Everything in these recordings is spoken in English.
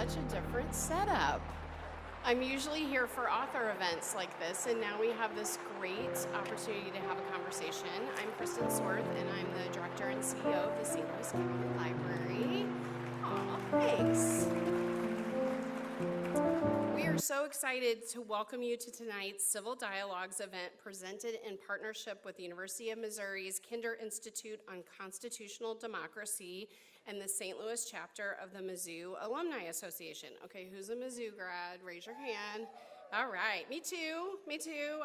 such a different setup. I'm usually here for author events like this, and now we have this great opportunity to have a conversation. I'm Kristen Swarth, and I'm the director and CEO of the St. Louis County Library. Aw, thanks. We are so excited to welcome you to tonight's Civil Dialogues event presented in partnership with the University of Missouri's Kinder Institute on Constitutional Democracy and the St. Louis chapter of the Mizzou Alumni Association. Okay, who's a Mizzou grad? Raise your hand. All right, me too.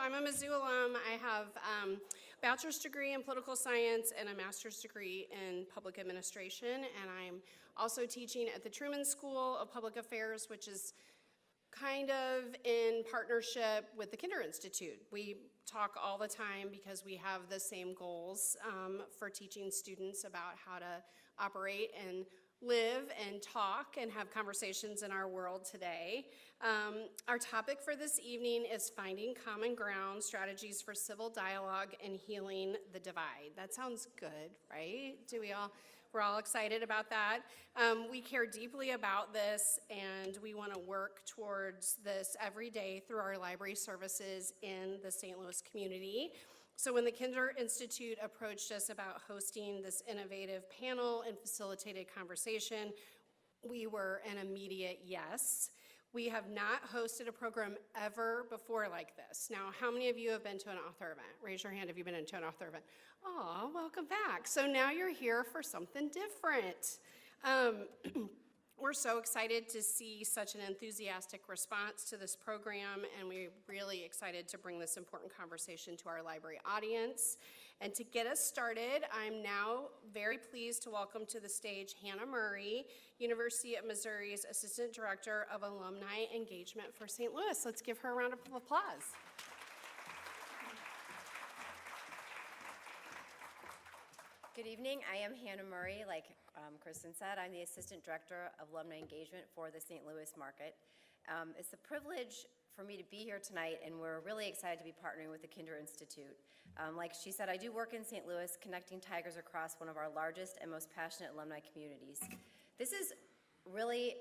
I'm a Mizzou alum. I have a bachelor's degree in political science and a master's degree in public administration, and I'm also teaching at the Truman School of Public Affairs, which is kind of in partnership with the Kinder Institute. We talk all the time because we have the same goals for teaching students about how to operate and live and talk and have conversations in our world today. Our topic for this evening is Finding Common Ground, Strategies for Civil Dialogue and Healing the Divide. That sounds good, right? We're all excited about that. We care deeply about this, and we want to work towards this every day through our library services in the St. Louis community. So when the Kinder Institute approached us about hosting this innovative panel and facilitated conversation, we were an immediate yes. We have not hosted a program ever before like this. Now, how many of you have been to an author event? Raise your hand if you've been to an author event. Oh, welcome back. So now you're here for something different. We're so excited to see such an enthusiastic response to this program, and we're really excited to bring this important conversation to our library audience. And to get us started, I'm now very pleased to welcome to the stage Hannah Murray, University of Missouri's Assistant Director of Alumni Engagement for St. Louis. Let's give her a round of applause. Good evening. I am Hannah Murray. Like Kristen said, I'm the Assistant Director of Alumni Engagement for the St. Louis market. It's a privilege for me to be here tonight, and we're really excited to be partnering with the Kinder Institute. Like she said, I do work in St. Louis, connecting Tigers across one of our largest and most passionate alumni communities. This is really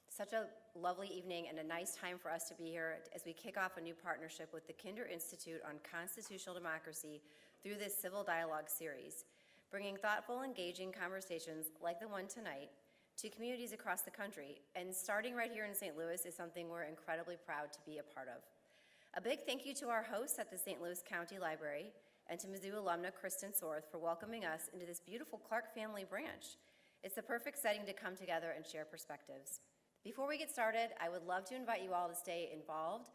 such a lovely evening and a nice time for us to be here as we kick off a new partnership with the Kinder Institute on Constitutional Democracy through this Civil Dialogue series, bringing thoughtful, engaging conversations like the one tonight to communities across the country. And starting right here in St. Louis is something we're incredibly proud to be a part of. A big thank you to our hosts at the St. Louis County Library and to Mizzou alumna Kristen Swarth for welcoming us into this beautiful Clark family branch. It's the perfect setting to come together and share perspectives. Before we get started, I would love to invite you all to stay involved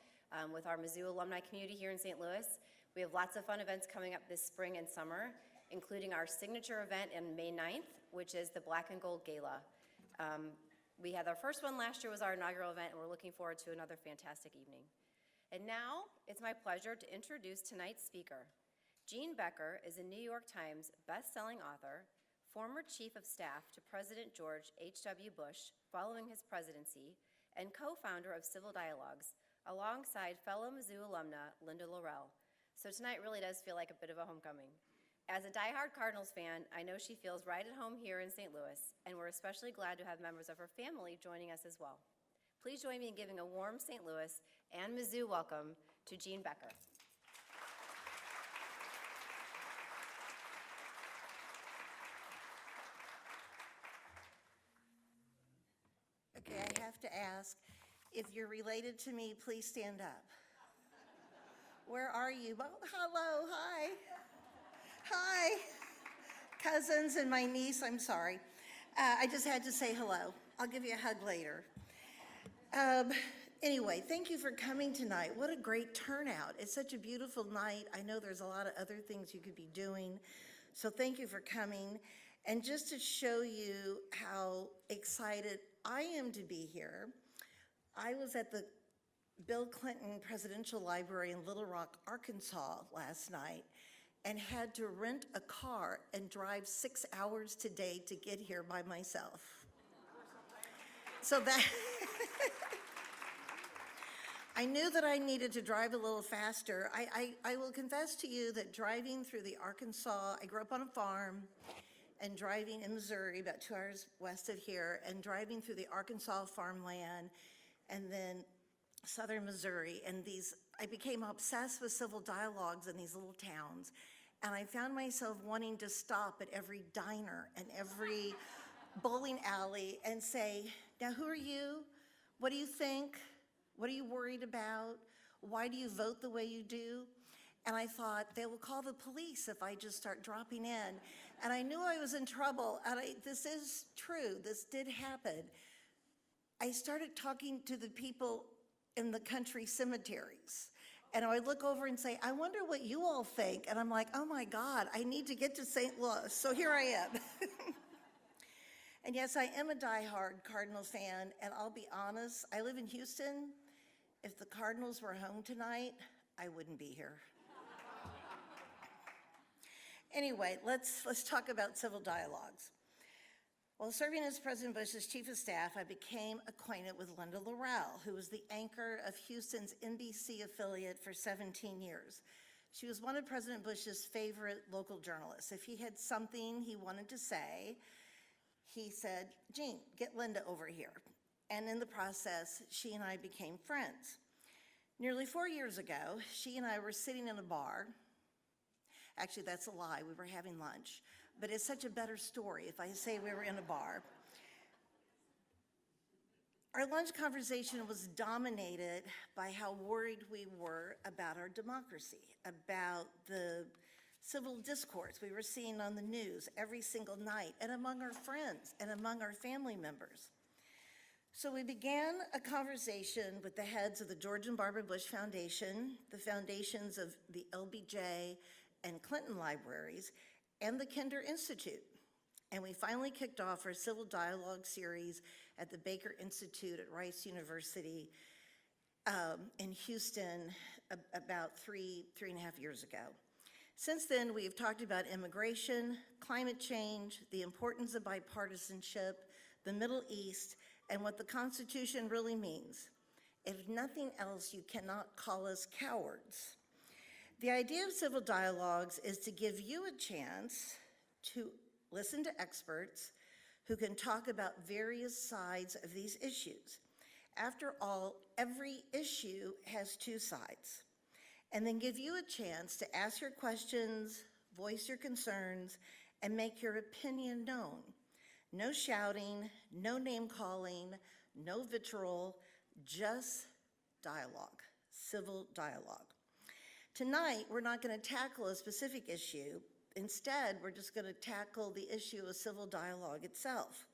with our Mizzou alumni community here in St. Louis. We have lots of fun events coming up this spring and summer, including our signature event on May 9th, which is the Black and Gold Gala. We had our first one last year, was our inaugural event, and we're looking forward to another fantastic evening. And now, it's my pleasure to introduce tonight's speaker. Jean Becker is a New York Times best-selling author, former Chief of Staff to President George H.W. Bush following his presidency, and co-founder of Civil Dialogues, alongside fellow Mizzou alumna Linda Laurel. So tonight really does feel like a bit of a homecoming. As a diehard Cardinals fan, I know she feels right at home here in St. Louis, and we're especially glad to have members of her family joining us as well. Please join me in giving a warm St. Louis and Mizzou welcome to Jean Becker. Okay, I have to ask, if you're related to me, please stand up. Where are you? Oh, hello, hi. Hi, cousins and my niece, I'm sorry. I just had to say hello. I'll give you a hug later. Anyway, thank you for coming tonight. What a great turnout. It's such a beautiful night. I know there's a lot of other things you could be doing, so thank you for coming. And just to show you how excited I am to be here, I was at the Bill Clinton Presidential Library in Little Rock, Arkansas last night, and had to rent a car and drive 6 hours today to get here by myself. So that, I knew that I needed to drive a little faster. I will confess to you that driving through the Arkansas, I grew up on a farm, and driving in Missouri, about 2 hours west of here, and driving through the Arkansas farmland and then southern Missouri. And I became obsessed with civil dialogues in these little towns. And I found myself wanting to stop at every diner and every bowling alley and say, now who are you? What do you think? What are you worried about? Why do you vote the way you do? And I thought, they will call the police if I just start dropping in. And I knew I was in trouble, and this is true, this did happen. I started talking to the people in the country cemeteries. And I would look over and say, I wonder what you all think. And I'm like, oh my God, I need to get to St. Louis. So here I am. And yes, I am a diehard Cardinals fan, and I'll be honest, I live in Houston. If the Cardinals were home tonight, I wouldn't be here. Anyway, let's talk about civil dialogues. While serving as President Bush's chief of staff, I became acquainted with Linda Laurel, who was the anchor of Houston's NBC affiliate for 17 years. She was one of President Bush's favorite local journalists. If he had something he wanted to say, he said, Jean, get Linda over here. And in the process, she and I became friends. Nearly 4 years ago, she and I were sitting in a bar. Actually, that's a lie, we were having lunch. But it's such a better story if I say we were in a bar. Our lunch conversation was dominated by how worried we were about our democracy, about the civil discourse we were seeing on the news every single night, and among our friends and among our family members. So we began a conversation with the heads of the George and Barbara Bush Foundation, the foundations of the LBJ and Clinton libraries, and the Kinder Institute. And we finally kicked off our civil dialogue series at the Baker Institute at Rice University in Houston about three and a half years ago. Since then, we have talked about immigration, climate change, the importance of bipartisanship, the Middle East, and what the Constitution really means. If nothing else, you cannot call us cowards. The idea of civil dialogues is to give you a chance to listen to experts who can talk about various sides of these issues. After all, every issue has two sides. And then give you a chance to ask your questions, voice your concerns, and make your opinion known. No shouting, no name calling, no vitriol, just dialogue, civil dialogue. Tonight, we're not going to tackle a specific issue. Instead, we're just going to tackle the issue of civil dialogue itself.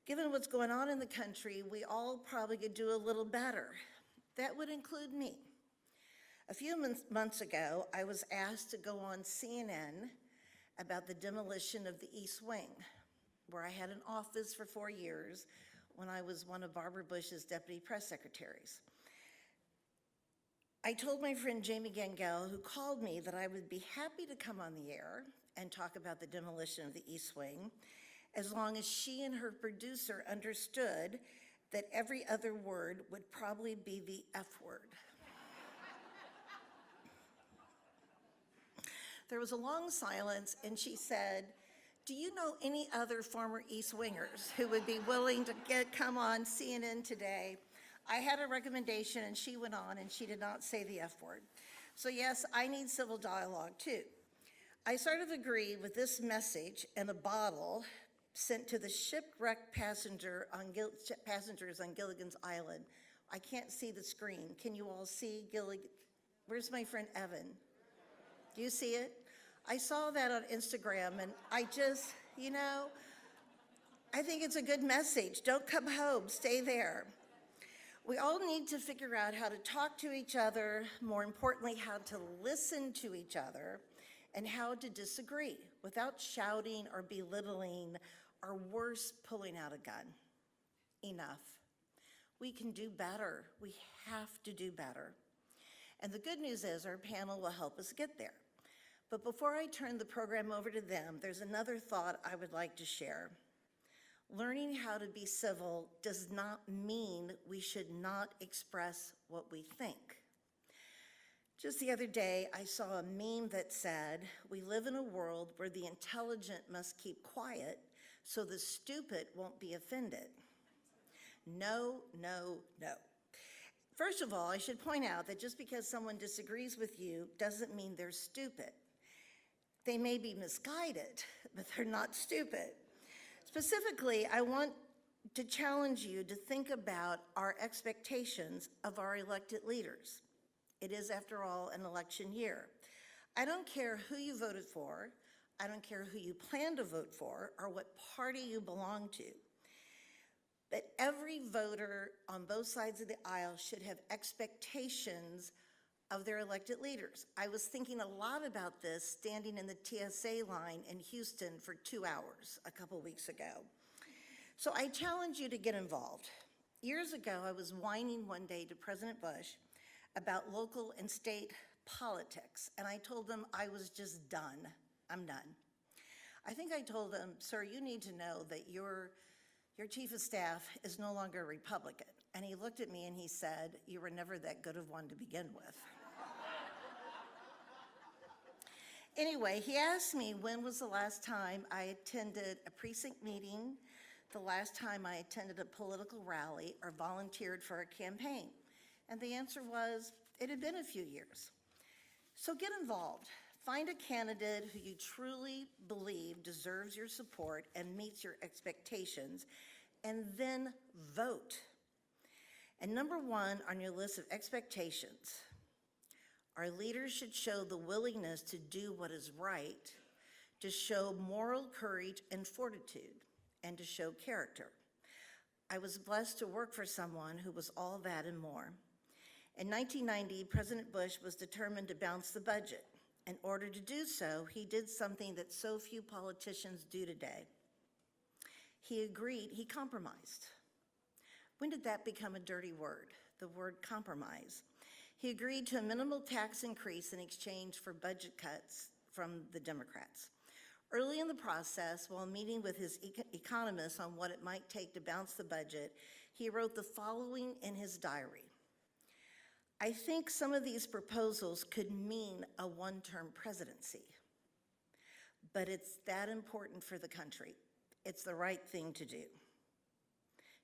Given what's going on in the country, we all probably could do a little better. That would include me. A few months ago, I was asked to go on CNN about the demolition of the East Wing, where I had an office for 4 years when I was one of Barbara Bush's deputy press secretaries. I told my friend Jamie Gangel, who called me, that I would be happy to come on the air and talk about the demolition of the East Wing, as long as she and her producer understood that every other word would probably be the F word. There was a long silence, and she said, do you know any other former East Wingers who would be willing to come on CNN today? I had a recommendation, and she went on, and she did not say the F word. So yes, I need civil dialogue too. I sort of agree with this message in a bottle sent to the shipwrecked passengers on Gilligan's Island. I can't see the screen. Can you all see Gilligan? Where's my friend Evan? Do you see it? I saw that on Instagram, and I just, I think it's a good message. Don't come home, stay there. We all need to figure out how to talk to each other, more importantly, how to listen to each other, and how to disagree without shouting or belittling, or worse, pulling out a gun. Enough. We can do better. We have to do better. And the good news is our panel will help us get there. But before I turn the program over to them, there's another thought I would like to share. Learning how to be civil does not mean we should not express what we think. Just the other day, I saw a meme that said, "We live in a world where the intelligent must keep quiet so the stupid won't be offended." No, no, no. First of all, I should point out that just because someone disagrees with you doesn't mean they're stupid. They may be misguided, but they're not stupid. Specifically, I want to challenge you to think about our expectations of our elected leaders. It is, after all, an election year. I don't care who you voted for, I don't care who you plan to vote for, or what party you belong to. But every voter on both sides of the aisle should have expectations of their elected leaders. I was thinking a lot about this standing in the TSA line in Houston for 2 hours a couple weeks ago. So I challenge you to get involved. Years ago, I was whining one day to President Bush about local and state politics, and I told him I was just done. I'm done. I think I told him, "Sir, you need to know that your chief of staff is no longer a Republican." And he looked at me and he said, "You were never that good of one to begin with." Anyway, he asked me when was the last time I attended a precinct meeting, the last time I attended a political rally or volunteered for a campaign. And the answer was, it had been a few years. So get involved. Find a candidate who you truly believe deserves your support and meets your expectations, and then vote. And number one on your list of expectations, our leaders should show the willingness to do what is right, to show moral courage and fortitude, and to show character. I was blessed to work for someone who was all that and more. In 1990, President Bush was determined to balance the budget. In order to do so, he did something that so few politicians do today. He compromised. When did that become a dirty word? The word compromise. He agreed to a minimal tax increase in exchange for budget cuts from the Democrats. Early in the process, while meeting with his economists on what it might take to balance the budget, he wrote the following in his diary: "I think some of these proposals could mean a one-term presidency, but it's that important for the country. It's the right thing to do."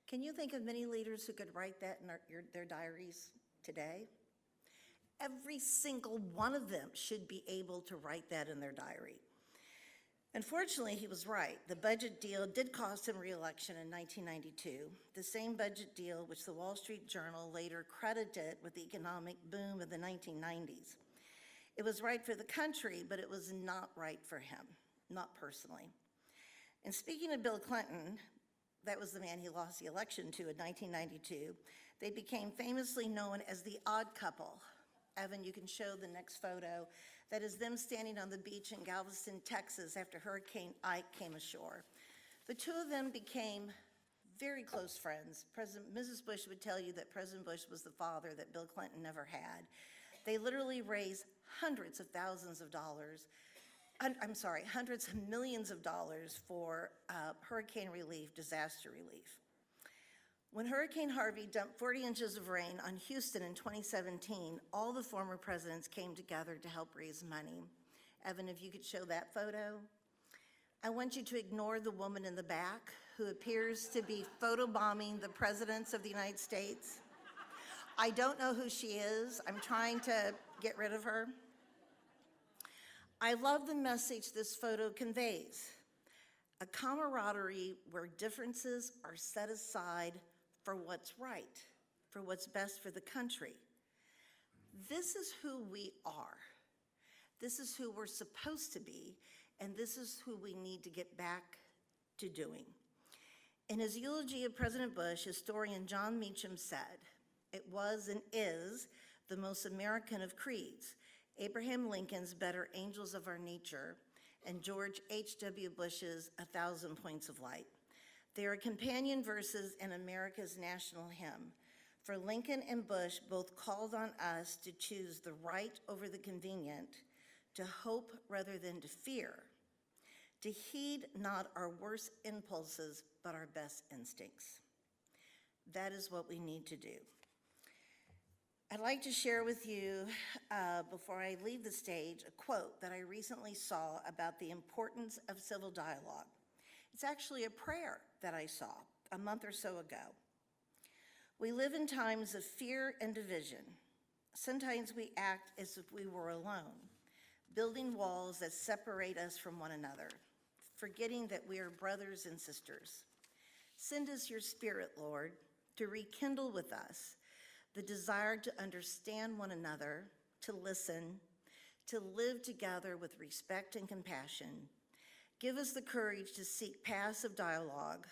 Can you think of many leaders who could write that in their diaries today? Every single one of them should be able to write that in their diary. Unfortunately, he was right. The budget deal did cost him re-election in 1992, the same budget deal which the Wall Street Journal later credited with the economic boom of the 1990s. It was right for the country, but it was not right for him, not personally. And speaking of Bill Clinton, that was the man he lost the election to in 1992, they became famously known as the odd couple. Evan, you can show the next photo. That is them standing on the beach in Galveston, Texas, after Hurricane Ike came ashore. The two of them became very close friends. Mrs. Bush would tell you that President Bush was the father that Bill Clinton never had. They literally raised hundreds of thousands of dollars, hundreds of millions of dollars for hurricane relief, disaster relief. When Hurricane Harvey dumped 40 inches of rain on Houston in 2017, all the former presidents came together to help raise money. Evan, if you could show that photo. I want you to ignore the woman in the back who appears to be photobombing the presidents of the United States. I don't know who she is. I'm trying to get rid of her. I love the message this photo conveys: a camaraderie where differences are set aside for what's right, for what's best for the country. This is who we are. This is who we're supposed to be, and this is who we need to get back to doing. In his eulogy of President Bush, historian John Meacham said, "It was and is the most American of creeds, Abraham Lincoln's Better Angels of Our Nature, and George H.W. Bush's 1,000 Points of Light. They are companion verses in America's national hymn. For Lincoln and Bush both called on us to choose the right over the convenient, to hope rather than to fear, to heed not our worst impulses, but our best instincts." That is what we need to do. I'd like to share with you, before I leave the stage, a quote that I recently saw about the importance of civil dialogue. It's actually a prayer that I saw a month or so ago. We live in times of fear and division. Sometimes we act as if we were alone, building walls that separate us from one another, forgetting that we are brothers and sisters. Send us your Spirit, Lord, to rekindle with us the desire to understand one another, to listen, to live together with respect and compassion. Give us the courage to seek paths of dialogue,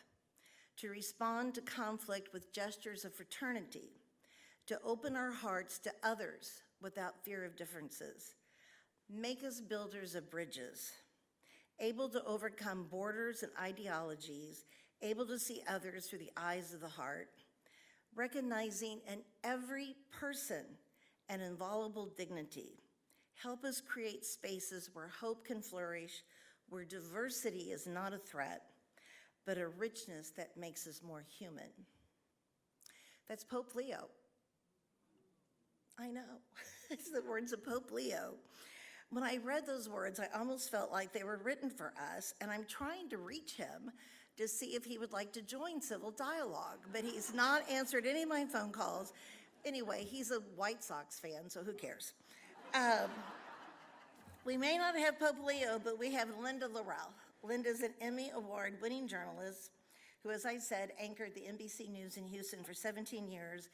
to respond to conflict with gestures of fraternity, to open our hearts to others without fear of differences. Make us builders of bridges, able to overcome borders and ideologies, able to see others through the eyes of the heart, recognizing in every person an inviolable dignity. Help us create spaces where hope can flourish, where diversity is not a threat, but a richness that makes us more human. That's Pope Leo. I know, it's the words of Pope Leo. When I read those words, I almost felt like they were written for us, and I'm trying to reach him to see if he would like to join Civil Dialogue, but he's not answered any of my phone calls. Anyway, he's a White Sox fan, so who cares? We may not have Pope Leo, but we have Linda Laurel. Linda's an Emmy Award-winning journalist who, as I said, anchored the NBC News in Houston for 17 years.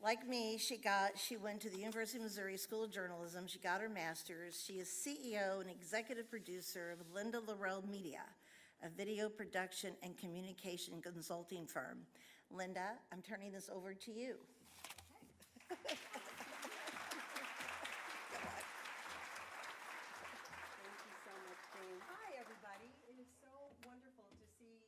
Like me, she went to the University of Missouri School of Journalism. She got her master's. She is CEO and executive producer of Linda Laurel Media, a video production and communication consulting firm. Linda, I'm turning this over to you. Thank you so much, Jane. Hi, everybody. It is so wonderful to see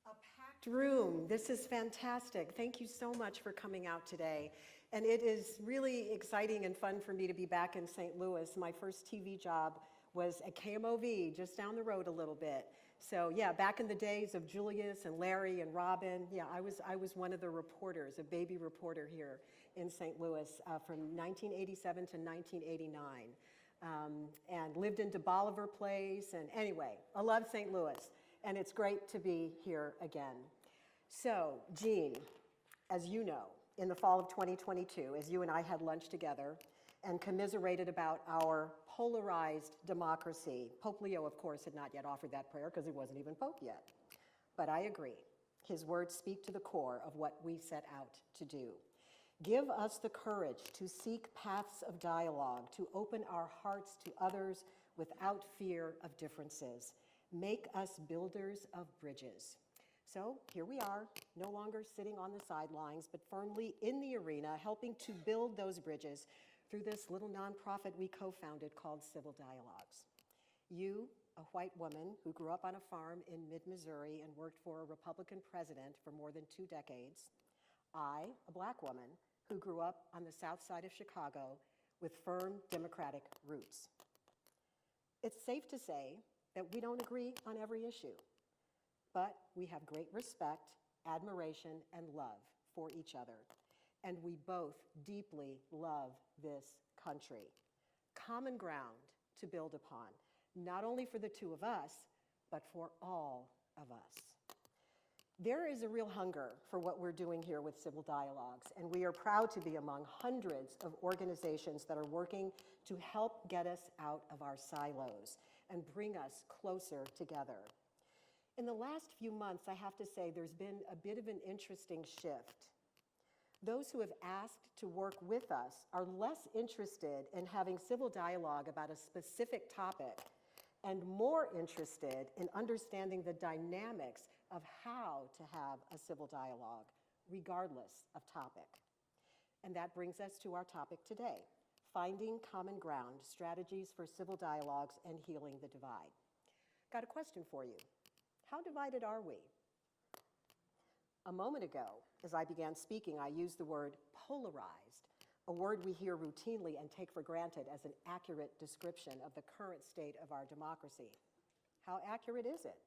a packed room. This is fantastic. Thank you so much for coming out today. And it is really exciting and fun for me to be back in St. Louis. My first TV job was at KMOV, just down the road a little bit. So yeah, back in the days of Julius and Larry and Robin, yeah, I was one of the reporters, a baby reporter here in St. Louis from 1987 to 1989, and lived in DeBoliver Place. And anyway, I love St. Louis, and it's great to be here again. So, Jean, as you know, in the fall of 2022, as you and I had lunch together and commiserated about our polarized democracy. Pope Leo, of course, had not yet offered that prayer because he wasn't even Pope yet. But I agree. His words speak to the core of what we set out to do. Give us the courage to seek paths of dialogue, to open our hearts to others without fear of differences. Make us builders of bridges. So here we are, no longer sitting on the sidelines, but firmly in the arena, helping to build those bridges through this little nonprofit we co-founded called Civil Dialogues. You, a white woman who grew up on a farm in mid-Missouri and worked for a Republican president for more than 2 decades. I, a black woman who grew up on the south side of Chicago with firm Democratic roots. It's safe to say that we don't agree on every issue, but we have great respect, admiration, and love for each other. And we both deeply love this country. Common ground to build upon, not only for the two of us, but for all of us. There is a real hunger for what we're doing here with Civil Dialogues, and we are proud to be among hundreds of organizations that are working to help get us out of our silos and bring us closer together. In the last few months, I have to say there's been a bit of an interesting shift. Those who have asked to work with us are less interested in having civil dialogue about a specific topic and more interested in understanding the dynamics of how to have a civil dialogue, regardless of topic. And that brings us to our topic today, finding common ground, strategies for civil dialogues and healing the divide. Got a question for you. How divided are we? A moment ago, as I began speaking, I used the word polarized, a word we hear routinely and take for granted as an accurate description of the current state of our democracy. How accurate is it?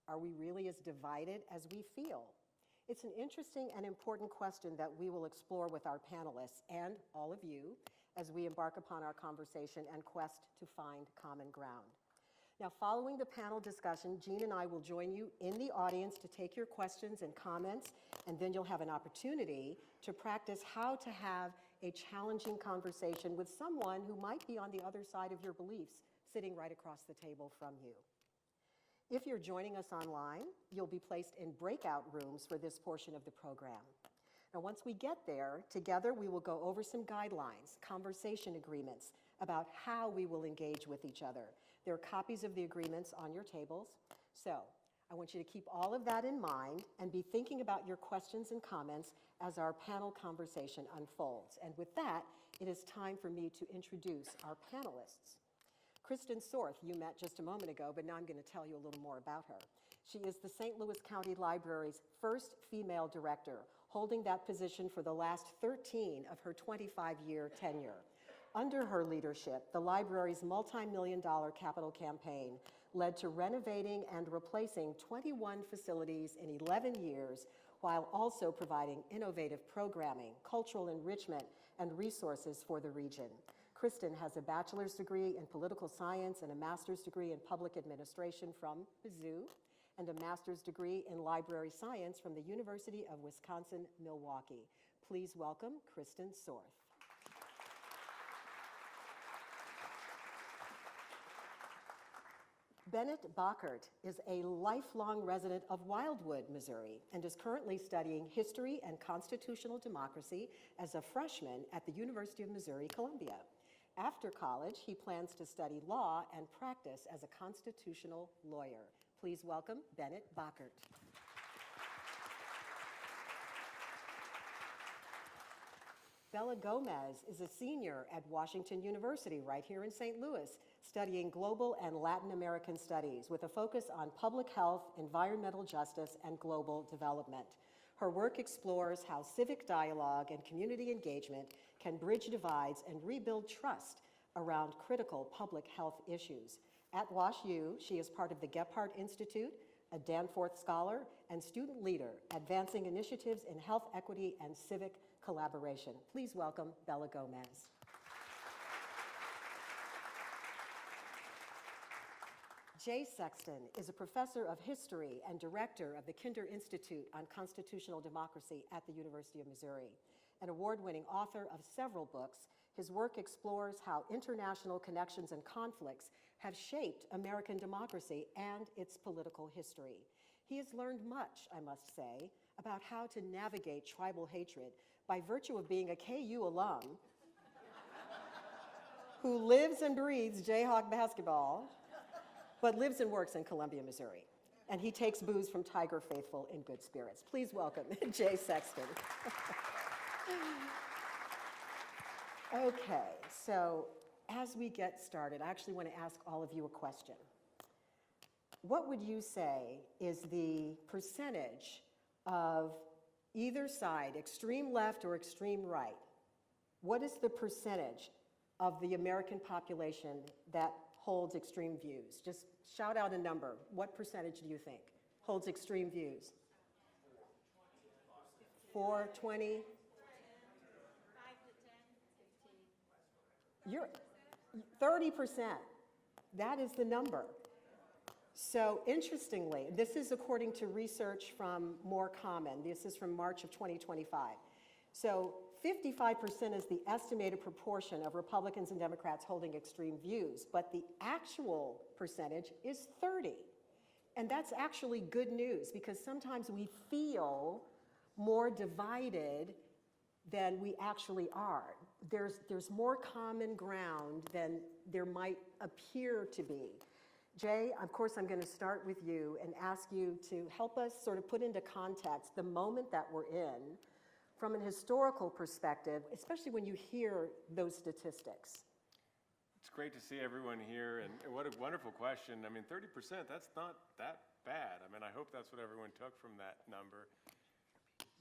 Are we really as divided as we feel? It's an interesting and important question that we will explore with our panelists and all of you as we embark upon our conversation and quest to find common ground. Now, following the panel discussion, Jean and I will join you in the audience to take your questions and comments, and then you'll have an opportunity to practice how to have a challenging conversation with someone who might be on the other side of your beliefs, sitting right across the table from you. If you're joining us online, you'll be placed in breakout rooms for this portion of the program. Now, once we get there, together we will go over some guidelines, conversation agreements about how we will engage with each other. There are copies of the agreements on your tables. So I want you to keep all of that in mind and be thinking about your questions and comments as our panel conversation unfolds. And with that, it is time for me to introduce our panelists. Kristen Sorth, you met just a moment ago, but now I'm going to tell you a little more about her. She is the St. Louis County Library's first female director, holding that position for the last 13 of her 25-year tenure. Under her leadership, the library's multi-million-dollar capital campaign led to renovating and replacing 21 facilities in 11 years, while also providing innovative programming, cultural enrichment, and resources for the region. Kristen has a bachelor's degree in political science and a master's degree in public administration from Mizzou, and a master's degree in library science from the University of Wisconsin-Milwaukee. Please welcome Kristen Sorth. Bennett Bockert is a lifelong resident of Wildwood, Missouri, and is currently studying history and constitutional democracy as a freshman at the University of Missouri-Columbia. After college, he plans to study law and practice as a constitutional lawyer. Please welcome Bennett Bockert. Bella Gomez is a senior at Washington University right here in St. Louis, studying global and Latin American studies with a focus on public health, environmental justice, and global development. Her work explores how civic dialogue and community engagement can bridge divides and rebuild trust around critical public health issues. At WashU, she is part of the Gephardt Institute, a Danforth Scholar, and student leader advancing initiatives in health equity and civic collaboration. Please welcome Bella Gomez. Jay Sexton is a professor of history and director of the Kinder Institute on Constitutional Democracy at the University of Missouri. An award-winning author of several books, his work explores how international connections and conflicts have shaped American democracy and its political history. He has learned much, I must say, about how to navigate tribal hatred by virtue of being a KU alum who lives and breathes Jayhawk basketball, but lives and works in Columbia, Missouri. And he takes booze from Tiger Faithful in good spirits. Please welcome Jay Sexton. Okay, so as we get started, I actually want to ask all of you a question. What would you say is the percentage of either side, extreme left or extreme right? What is the percentage of the American population that holds extreme views? Just shout out a number. What percentage do you think holds extreme views? 4, 20? 5 to 10, 15. You're 30%. That is the number. So interestingly, this is according to research from More Common. This is from March of 2025. So 55% is the estimated proportion of Republicans and Democrats holding extreme views, but the actual percentage is 30. And that's actually good news because sometimes we feel more divided than we actually are. There's more common ground than there might appear to be. Jay, of course, I'm going to start with you and ask you to help us sort of put into context the moment that we're in from an historical perspective, especially when you hear those statistics. It's great to see everyone here, and what a wonderful question. I mean, 30%, that's not that bad. I mean, I hope that's what everyone took from that number.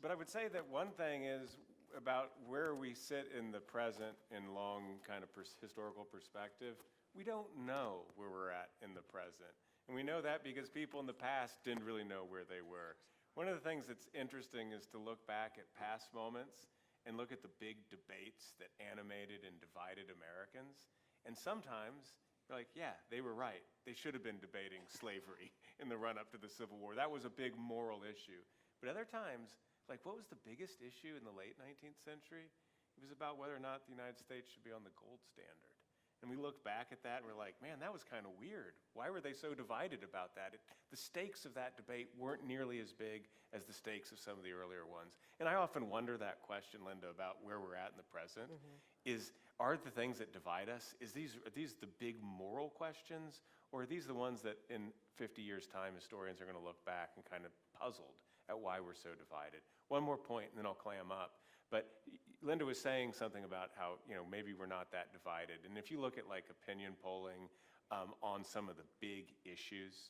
But I would say that one thing is about where we sit in the present in long kind of historical perspective. We don't know where we're at in the present. And we know that because people in the past didn't really know where they were. One of the things that's interesting is to look back at past moments and look at the big debates that animated and divided Americans. And sometimes you're like, yeah, they were right. They should have been debating slavery in the run-up to the Civil War. That was a big moral issue. But other times, like, what was the biggest issue in the late 19th century? It was about whether or not the United States should be on the gold standard. And we look back at that and we're like, man, that was kind of weird. Why were they so divided about that? The stakes of that debate weren't nearly as big as the stakes of some of the earlier ones. And I often wonder that question, Linda, about where we're at in the present. Are the things that divide us, are these the big moral questions, or are these the ones that in 50 years' time historians are going to look back and kind of puzzled at why we're so divided? One more point, and then I'll clam up. But Linda was saying something about how, maybe we're not that divided. And if you look at like opinion polling on some of the big issues,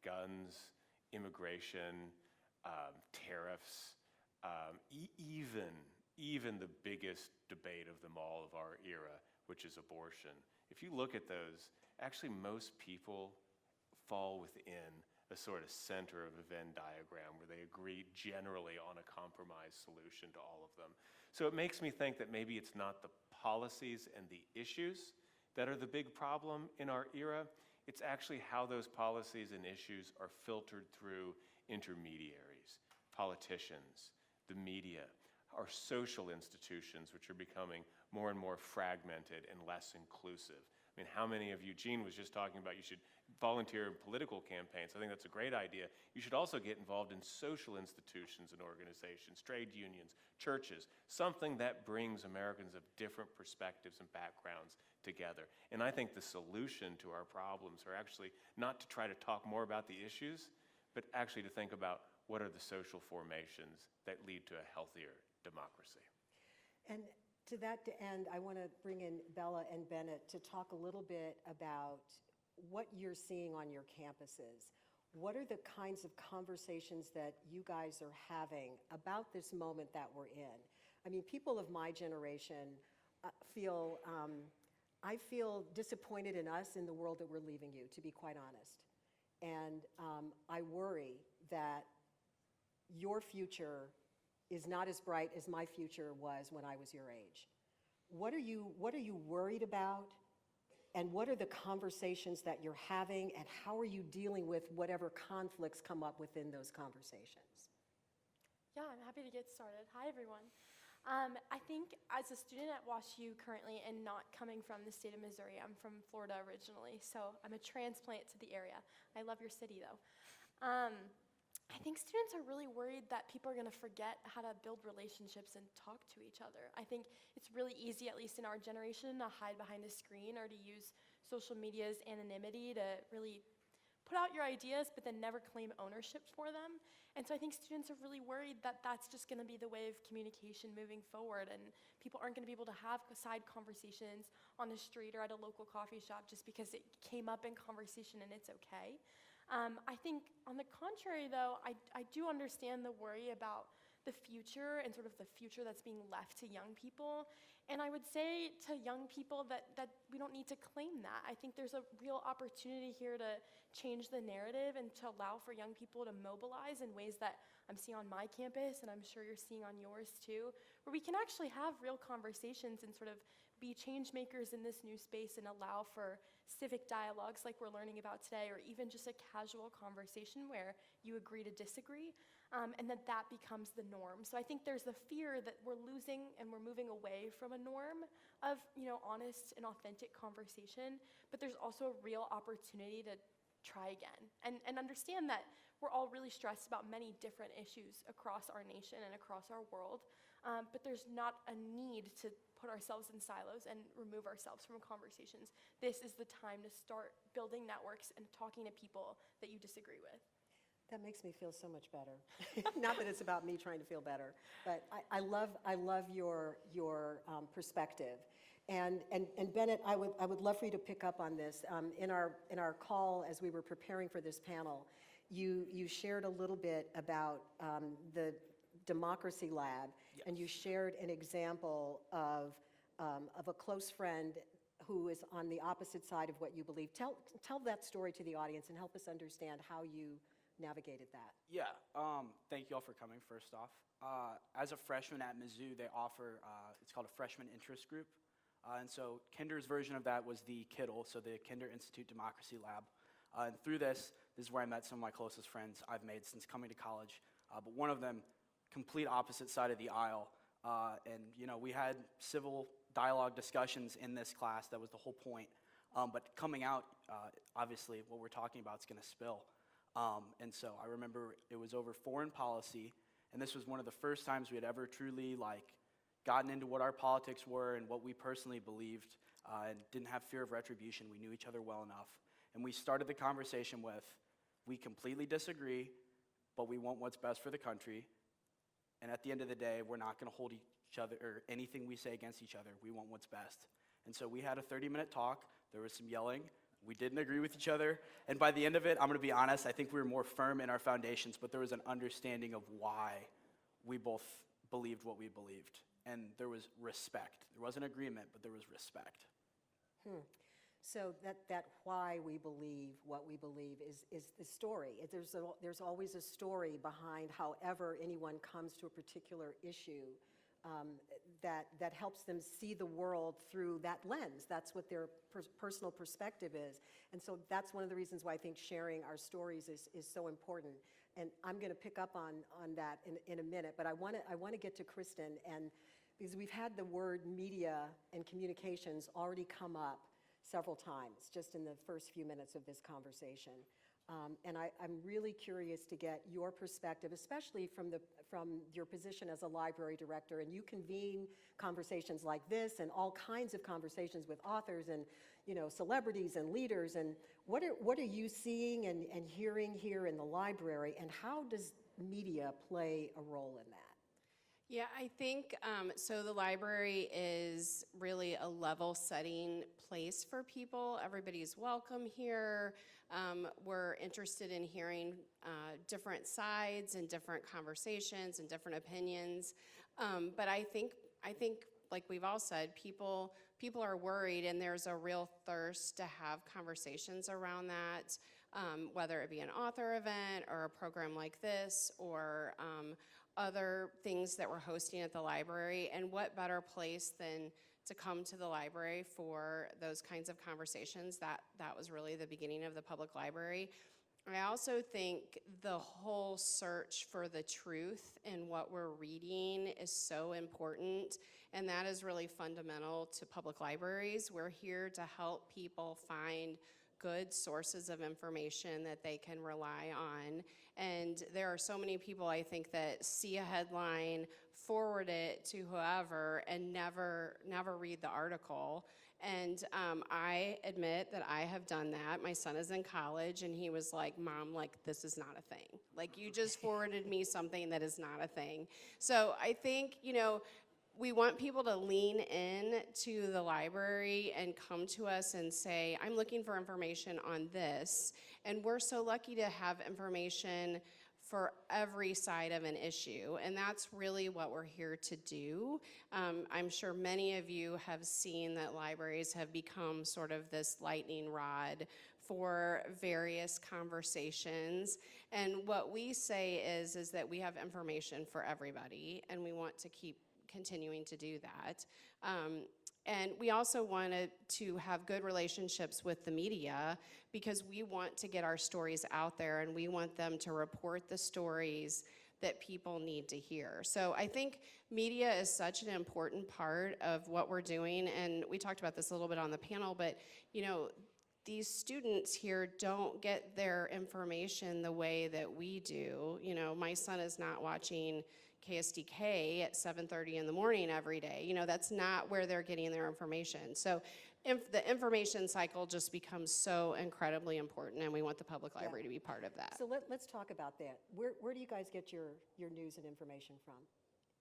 guns, immigration, tariffs, even the biggest debate of them all of our era, which is abortion. If you look at those, actually most people fall within a sort of center of a Venn diagram where they agree generally on a compromise solution to all of them. So it makes me think that maybe it's not the policies and the issues that are the big problem in our era. It's actually how those policies and issues are filtered through intermediaries, politicians, the media, our social institutions, which are becoming more and more fragmented and less inclusive. I mean, how many of you, Jean was just talking about you should volunteer in political campaigns. I think that's a great idea. You should also get involved in social institutions and organizations, trade unions, churches, something that brings Americans of different perspectives and backgrounds together. And I think the solution to our problems are actually not to try to talk more about the issues, but actually to think about what are the social formations that lead to a healthier democracy. And to that end, I want to bring in Bella and Bennett to talk a little bit about what you're seeing on your campuses. What are the kinds of conversations that you guys are having about this moment that we're in? I mean, people of my generation I feel disappointed in us in the world that we're leaving you, to be quite honest. And I worry that your future is not as bright as my future was when I was your age. What are you worried about? And what are the conversations that you're having, and how are you dealing with whatever conflicts come up within those conversations? Yeah, I'm happy to get started. Hi, everyone. I think as a student at WashU currently, and not coming from the state of Missouri, I'm from Florida originally, so I'm a transplant to the area. I love your city, though. I think students are really worried that people are going to forget how to build relationships and talk to each other. I think it's really easy, at least in our generation, to hide behind a screen or to use social media's anonymity to really put out your ideas but then never claim ownership for them. And so I think students are really worried that that's just going to be the way of communication moving forward, and people aren't going to be able to have side conversations on the street or at a local coffee shop just because it came up in conversation and it's okay. I think, on the contrary, though, I do understand the worry about the future and sort of the future that's being left to young people. And I would say to young people that we don't need to claim that. I think there's a real opportunity here to change the narrative and to allow for young people to mobilize in ways that I'm seeing on my campus, and I'm sure you're seeing on yours too, where we can actually have real conversations and sort of be change makers in this new space and allow for civic dialogues like we're learning about today, or even just a casual conversation where you agree to disagree, and that becomes the norm. So I think there's the fear that we're losing and we're moving away from a norm of honest and authentic conversation, but there's also a real opportunity to try again and understand that we're all really stressed about many different issues across our nation and across our world, but there's not a need to put ourselves in silos and remove ourselves from conversations. This is the time to start building networks and talking to people that you disagree with. That makes me feel so much better. Not that it's about me trying to feel better, but I love your perspective. And Bennett, I would love for you to pick up on this. In our call, as we were preparing for this panel, you shared a little bit about the Democracy Lab, yes. And you shared an example of a close friend who is on the opposite side of what you believe. Tell that story to the audience and help us understand how you navigated that. Yeah, thank you all for coming, first off. As a freshman at Mizzou, they offer, it's called a freshman interest group. And so Kinder's version of that was the KIDL, so the Kinder Institute Democracy Lab. And through this is where I met some of my closest friends I've made since coming to college. But one of them, complete opposite side of the aisle. And, you know, we had civil dialogue discussions in this class. That was the whole point. But coming out, obviously, what we're talking about is going to spill. And so I remember it was over foreign policy, and this was one of the first times we had ever truly, like, gotten into what our politics were and what we personally believed, and didn't have fear of retribution. We knew each other well enough. And we started the conversation with, we completely disagree, but we want what's best for the country. And at the end of the day, we're not going to hold each other, or anything we say against each other. We want what's best. And so we had a 30-minute talk. There was some yelling. We didn't agree with each other. And by the end of it, I'm going to be honest, I think we were more firm in our foundations, but there was an understanding of why we both believed what we believed. And there was respect. There wasn't agreement, but there was respect. So that why we believe what we believe is the story. There's always a story behind however anyone comes to a particular issue that helps them see the world through that lens. That's what their personal perspective is. And so that's one of the reasons why I think sharing our stories is so important. And I'm going to pick up on that in a minute, but I want to get to Kristen, and because we've had the word media and communications already come up several times just in the first few minutes of this conversation. And I'm really curious to get your perspective, especially from your position as a library director, and you convene conversations like this and all kinds of conversations with authors and, you know, celebrities and leaders. And what are you seeing and hearing here in the library, and how does media play a role in that? Yeah, I think, so the library is really a level-setting place for people. Everybody's welcome here. We're interested in hearing different sides and different conversations and different opinions. But I think, like we've all said, people are worried, and there's a real thirst to have conversations around that, whether it be an author event or a program like this, or other things that we're hosting at the library. And what better place than to come to the library for those kinds of conversations? That was really the beginning of the public library. I also think the whole search for the truth in what we're reading is so important, and that is really fundamental to public libraries. We're here to help people find good sources of information that they can rely on. And there are so many people, I think, that see a headline, forward it to whoever, and never read the article. And I admit that I have done that. My son is in college, and he was like, "Mom, like, this is not a thing. Like, you just forwarded me something that is not a thing." So I think, you know, we want people to lean in to the library and come to us and say, "I'm looking for information on this." And we're so lucky to have information for every side of an issue, and that's really what we're here to do. I'm sure many of you have seen that libraries have become sort of this lightning rod for various conversations. And what we say is that we have information for everybody, and we want to keep continuing to do that. And we also wanted to have good relationships with the media, because we want to get our stories out there, and we want them to report the stories that people need to hear. So I think media is such an important part of what we're doing, and we talked about this a little bit on the panel, but you know, these students here don't get their information the way that we do. You know, my son is not watching KSDK at 7:30 in the morning every day. You know, that's not where they're getting their information. So the information cycle just becomes so incredibly important, and we want the public library to be part of that. So let's talk about that. Where do you guys get your news and information from?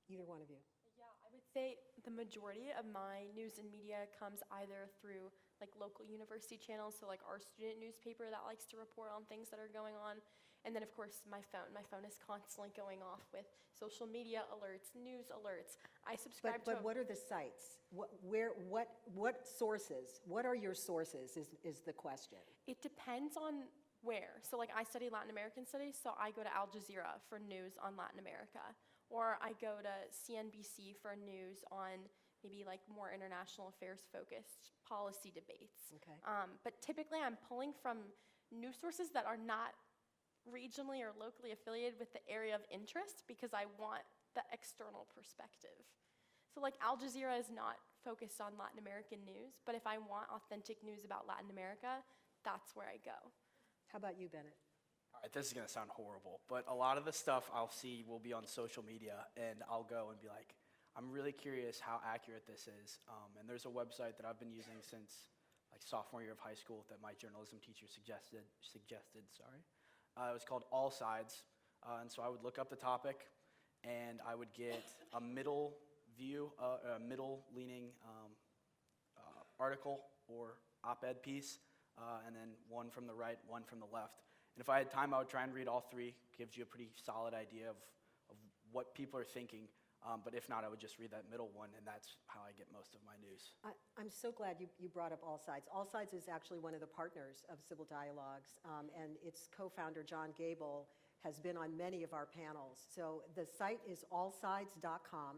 Either one of you. Yeah, I would say the majority of my news and media comes either through like local university channels, so like our student newspaper that likes to report on things that are going on. And then of course my phone. My phone is constantly going off with social media alerts, news alerts. I subscribe to But what are the sites? What sources? What are your sources is the question. It depends on where. So like I study Latin American studies, so I go to Al Jazeera for news on Latin America, or I go to CNBC for news on maybe like more international affairs focused policy debates. Okay. But typically I'm pulling from news sources that are not regionally or locally affiliated with the area of interest because I want the external perspective. So like Al Jazeera is not focused on Latin American news, but if I want authentic news about Latin America, that's where I go. How about you, Bennett? All right, this is gonna sound horrible, but a lot of the stuff I'll see will be on social media, and I'll go and be like, I'm really curious how accurate this is. And there's a website that I've been using since like sophomore year of high school that my journalism teacher suggested. It was called All Sides, and so I would look up the topic, and I would get a middle view, a middle-leaning article or op-ed piece, and then one from the right, one from the left. And if I had time, I would try and read all three. Gives you a pretty solid idea of what people are thinking. But if not, I would just read that middle one, and that's how I get most of my news. I'm so glad you brought up All Sides. All Sides is actually one of the partners of Civil Dialogues, and its co-founder, John Gable, has been on many of our panels. So the site is allsides.com,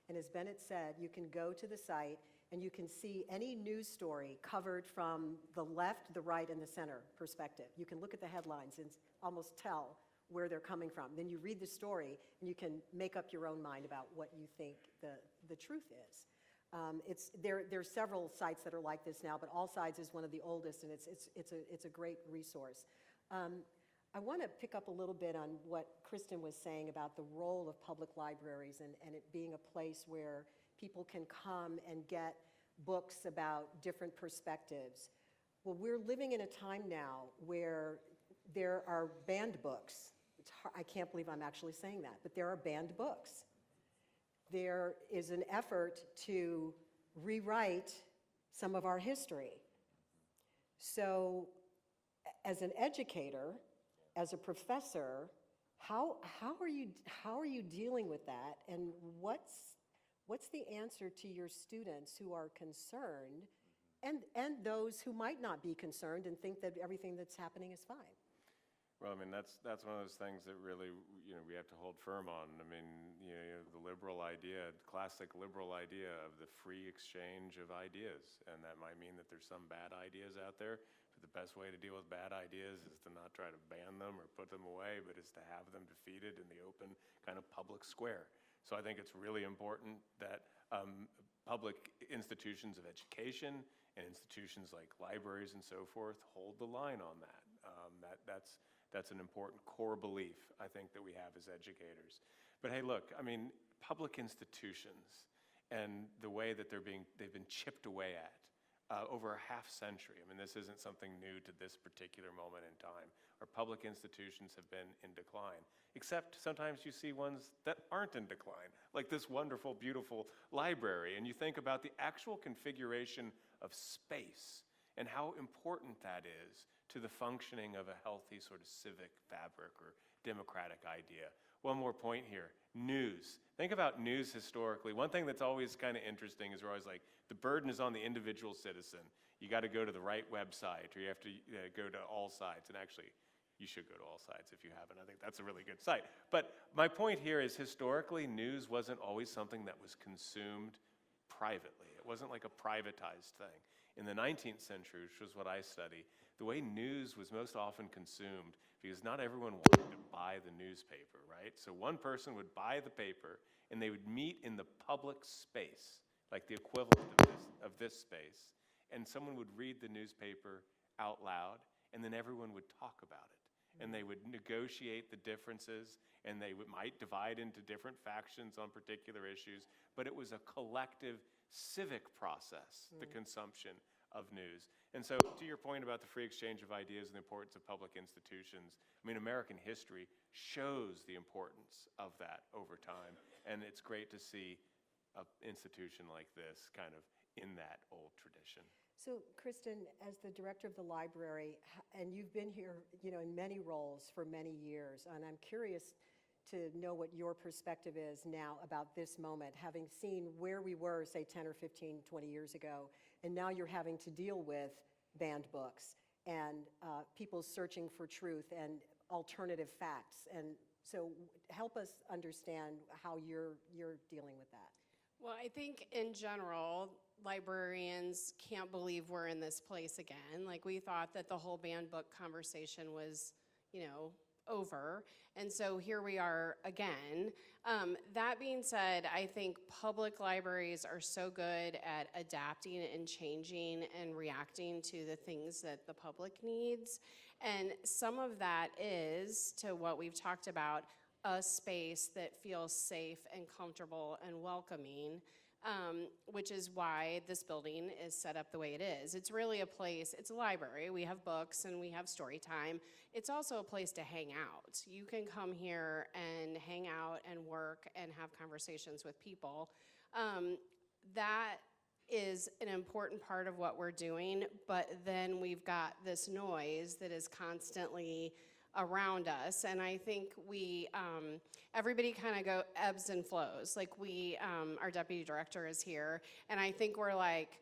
and as Bennett said, you can go to the site and you can see any news story covered from the left, the right, and the center perspective. You can look at the headlines and almost tell where they're coming from. Then you read the story and you can make up your own mind about what you think the truth is. There's several sites that are like this now, but All Sides is one of the oldest, and it's a great resource. I want to pick up a little bit on what Kristen was saying about the role of public libraries and it being a place where people can come and get books about different perspectives. Well, we're living in a time now where there are banned books. I can't believe I'm actually saying that, but there are banned books. There is an effort to rewrite some of our history. So as an educator, as a professor, how are you dealing with that, and what's the answer to your students who are concerned and those who might not be concerned and think that everything that's happening is fine? Well, I mean, that's one of those things that really, we have to hold firm on. I mean, the liberal idea, classic liberal idea of the free exchange of ideas. And that might mean that there's some bad ideas out there, but the best way to deal with bad ideas is to not try to ban them or put them away, but is to have them defeated in the open kind of public square. So I think it's really important that public institutions of education and institutions like libraries and so forth hold the line on that. That's an important core belief, I think, that we have as educators. But hey, look, I mean, public institutions and the way that they've been chipped away at over a half century. I mean, this isn't something new to this particular moment in time. Our public institutions have been in decline, except sometimes you see ones that aren't in decline, like this wonderful, beautiful library. And you think about the actual configuration of space and how important that is to the functioning of a healthy sort of civic fabric or democratic idea. One more point here, news. Think about news historically. One thing that's always kind of interesting is we're always like, the burden is on the individual citizen. You got to go to the right website, or you have to go to All Sides. And actually, you should go to All Sides if you haven't. I think that's a really good site. But my point here is historically, news wasn't always something that was consumed privately. It wasn't like a privatized thing. In the 19th century, which was what I study, the way news was most often consumed, because not everyone wanted to buy the newspaper, right? So one person would buy the paper, and they would meet in the public space, like the equivalent of this space, and someone would read the newspaper out loud, and then everyone would talk about it. And they would negotiate the differences, and they might divide into different factions on particular issues, but it was a collective civic process, the consumption of news. And so to your point about the free exchange of ideas and the importance of public institutions, I mean, American history shows the importance of that over time, and it's great to see an institution like this kind of in that old tradition. So, Kristen, as the director of the library, and you've been here, in many roles for many years, and I'm curious to know what your perspective is now about this moment, having seen where we were, say, 10 or 15, 20 years ago, and now you're having to deal with banned books and people searching for truth and alternative facts. And so help us understand how you're dealing with that. Well, I think in general, librarians can't believe we're in this place again. Like, we thought that the whole banned book conversation was, over. And so here we are again. That being said, I think public libraries are so good at adapting and changing and reacting to the things that the public needs. And some of that is, to what we've talked about, a space that feels safe and comfortable and welcoming, which is why this building is set up the way it is. It's really a place, it's a library. We have books and we have story time. It's also a place to hang out. You can come here and hang out and work and have conversations with people. That is an important part of what we're doing, but then we've got this noise that is constantly around us, and I think we, everybody kind of ebbs and flows. Like, our deputy director is here, and I think we're like,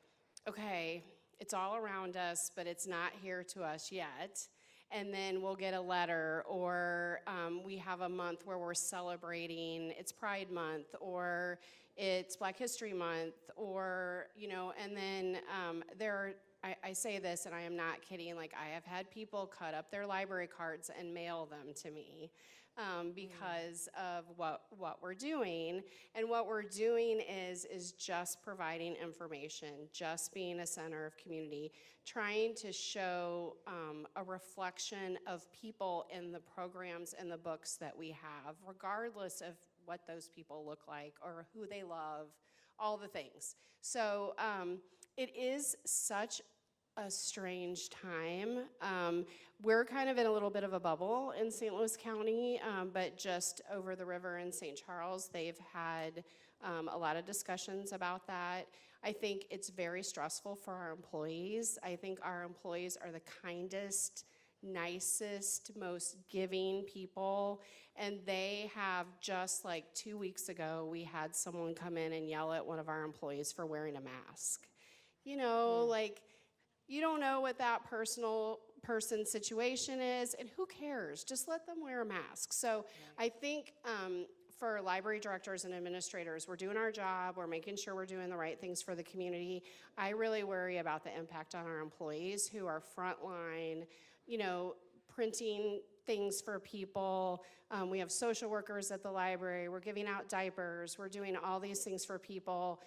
okay, it's all around us, but it's not here to us yet. And then we'll get a letter, or we have a month where we're celebrating, it's Pride Month, or it's Black History Month, or, and then I say this, and I am not kidding, like, I have had people cut up their library cards and mail them to me because of what we're doing. And what we're doing is just providing information, just being a center of community, trying to show a reflection of people in the programs and the books that we have, regardless of what those people look like or who they love, all the things. So it is such a strange time. We're kind of in a little bit of a bubble in St. Louis County, but just over the river in St. Charles, they've had a lot of discussions about that. I think it's very stressful for our employees. I think our employees are the kindest, nicest, most giving people, and they have, just like 2 weeks ago, we had someone come in and yell at one of our employees for wearing a mask. Like, you don't know what that person's situation is, and who cares? Just let them wear a mask. So I think for library directors and administrators, we're doing our job, we're making sure we're doing the right things for the community. I really worry about the impact on our employees who are frontline, printing things for people. We have social workers at the library, we're giving out diapers, we're doing all these things for people.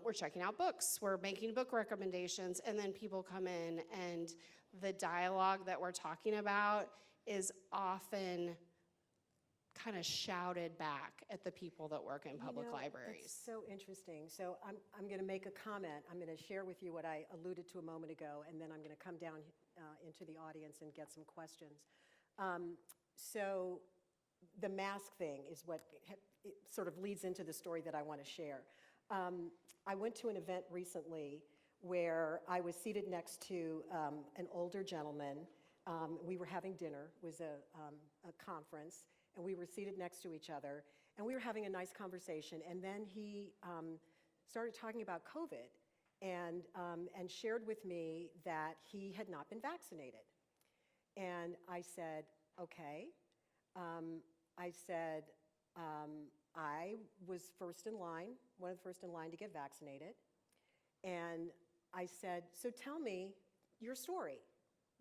We're checking out books, we're making book recommendations, and then people come in, and the dialogue that we're talking about is often kind of shouted back at the people that work in public libraries. It's so interesting. So I'm going to make a comment. I'm going to share with you what I alluded to a moment ago, and then I'm going to come down into the audience and get some questions. So the mask thing is what it sort of leads into the story that I want to share. I went to an event recently where I was seated next to an older gentleman. We were having dinner. It was a conference, and we were seated next to each other, and we were having a nice conversation. And then he started talking about COVID and shared with me that he had not been vaccinated. And I said, okay. I said, I was first in line, one of the first in line to get vaccinated. And I said, so tell me your story.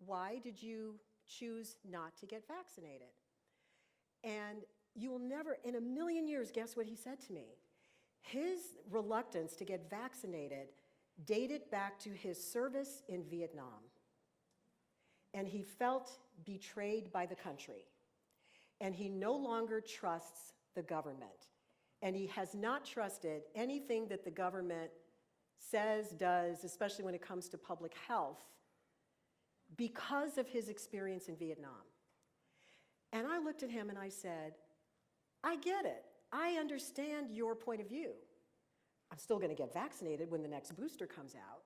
Why did you choose not to get vaccinated? And you will never, in a million years, guess what he said to me? His reluctance to get vaccinated dated back to his service in Vietnam. And he felt betrayed by the country. And he no longer trusts the government. And he has not trusted anything that the government says, does, especially when it comes to public health, because of his experience in Vietnam. And I looked at him and I said, I get it. I understand your point of view. I'm still going to get vaccinated when the next booster comes out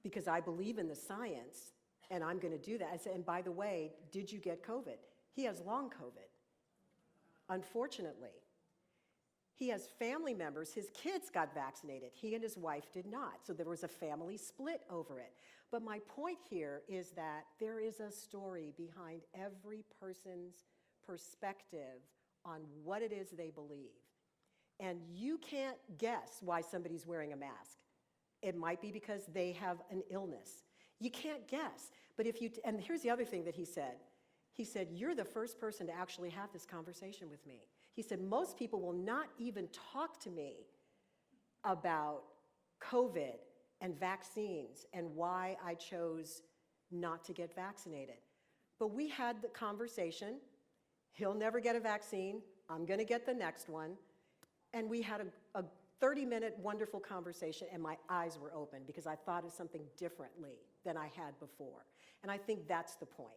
because I believe in the science and I'm going to do that. I said, and by the way, did you get COVID? He has long COVID, unfortunately. He has family members, his kids got vaccinated. He and his wife did not. So there was a family split over it. But my point here is that there is a story behind every person's perspective on what it is they believe. And you can't guess why somebody's wearing a mask. It might be because they have an illness. You can't guess. But if you, and here's the other thing that he said. He said, you're the first person to actually have this conversation with me. He said, most people will not even talk to me about COVID and vaccines and why I chose not to get vaccinated. But we had the conversation. He'll never get a vaccine. I'm going to get the next one. And we had a 30-minute wonderful conversation, and my eyes were open because I thought of something differently than I had before. And I think that's the point.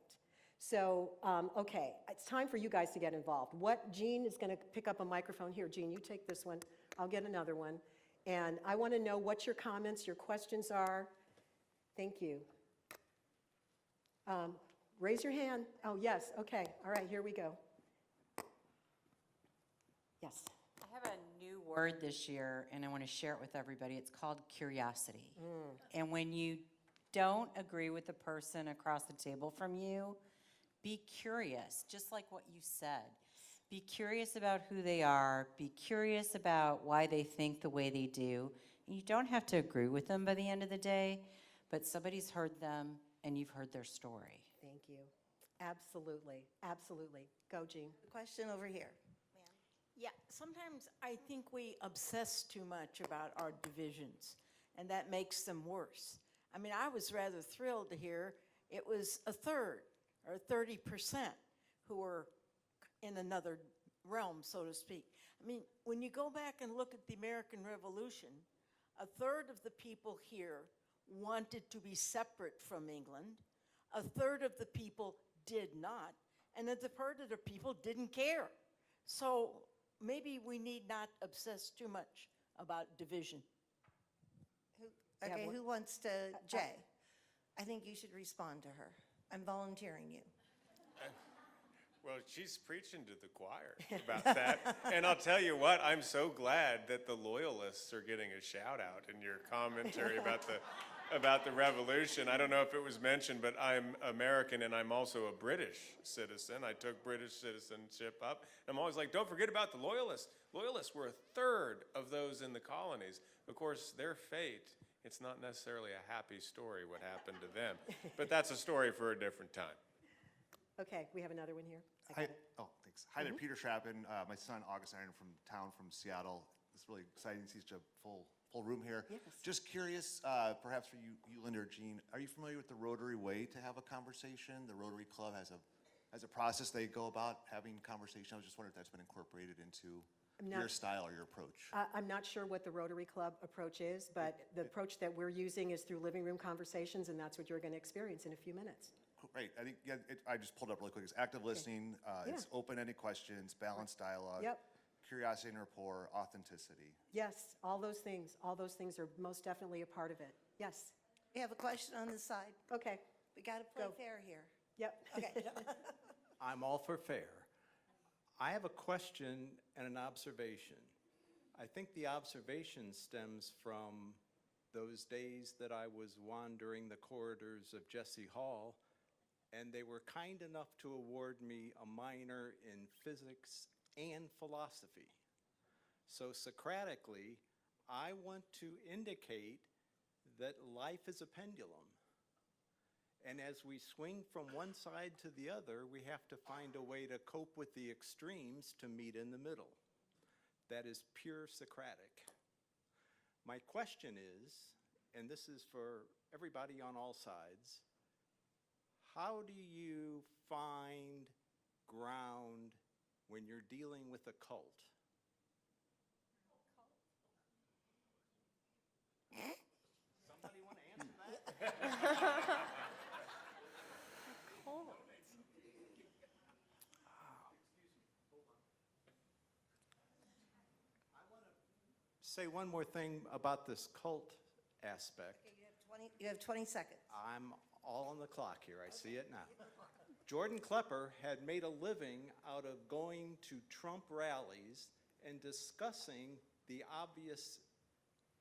So, okay, it's time for you guys to get involved. Jean is going to pick up a microphone. Here, Jean, you take this one. I'll get another one. And I want to know what your comments, your questions are. Thank you. Raise your hand. Oh, yes, okay. All right, here we go. Yes. I have a new word this year, and I want to share it with everybody. It's called curiosity. And when you don't agree with the person across the table from you, be curious, just like what you said. Be curious about who they are. Be curious about why they think the way they do. And you don't have to agree with them by the end of the day, but somebody's heard them, and you've heard their story. Thank you. Absolutely, absolutely. Go, Jean. Question over here. Yeah, sometimes I think we obsess too much about our divisions, and that makes them worse. I mean, I was rather thrilled to hear it was a third or 30% who were in another realm, so to speak. I mean, when you go back and look at the American Revolution, a third of the people here wanted to be separate from England, a third of the people did not, and a third of the people didn't care. So maybe we need not obsess too much about division. Okay, who wants to, Jay? I think you should respond to her. I'm volunteering you. Well, she's preaching to the choir about that. And I'll tell you what, I'm so glad that the loyalists are getting a shout out in your commentary about the revolution. I don't know if it was mentioned, but I'm American and I'm also a British citizen. I took British citizenship up. I'm always like, don't forget about the loyalists. Loyalists were a third of those in the colonies. Of course, their fate, it's not necessarily a happy story what happened to them. But that's a story for a different time. Okay, we have another one here. Hi, thanks. Hi there, Peter Schrappen. My son, August Iron, from Seattle. It's really exciting to see such a full room here. Yes. Just curious, perhaps for you, Linda or Jean, are you familiar with the Rotary Way to have a conversation? The Rotary Club has a process they go about having conversation. I was just wondering if that's been incorporated into your style or your approach. I'm not sure what the Rotary Club approach is, but the approach that we're using is through living room conversations, and that's what you're going to experience in a few minutes. Great. I think I just pulled up really quick. It's active listening. It's open-ended questions, balanced dialogue, Yep. curiosity and rapport, authenticity. Yes, all those things are most definitely a part of it. Yes. We have a question on this side. Okay. We got to play Go. fair here. Yep. Okay. I'm all for fair. I have a question and an observation. I think the observation stems from those days that I was wandering the corridors of Jesse Hall, and they were kind enough to award me a minor in physics and philosophy. So Socratically, I want to indicate that life is a pendulum. And as we swing from one side to the other, we have to find a way to cope with the extremes to meet in the middle. That is pure Socratic. My question is, and this is for everybody on all sides, how do you find ground when you're dealing with a cult? Somebody want to answer that? Say one more thing about this cult aspect. You have 20 seconds. I'm all on the clock here, I see it now. Jordan Klepper had made a living out of going to Trump rallies and discussing the obvious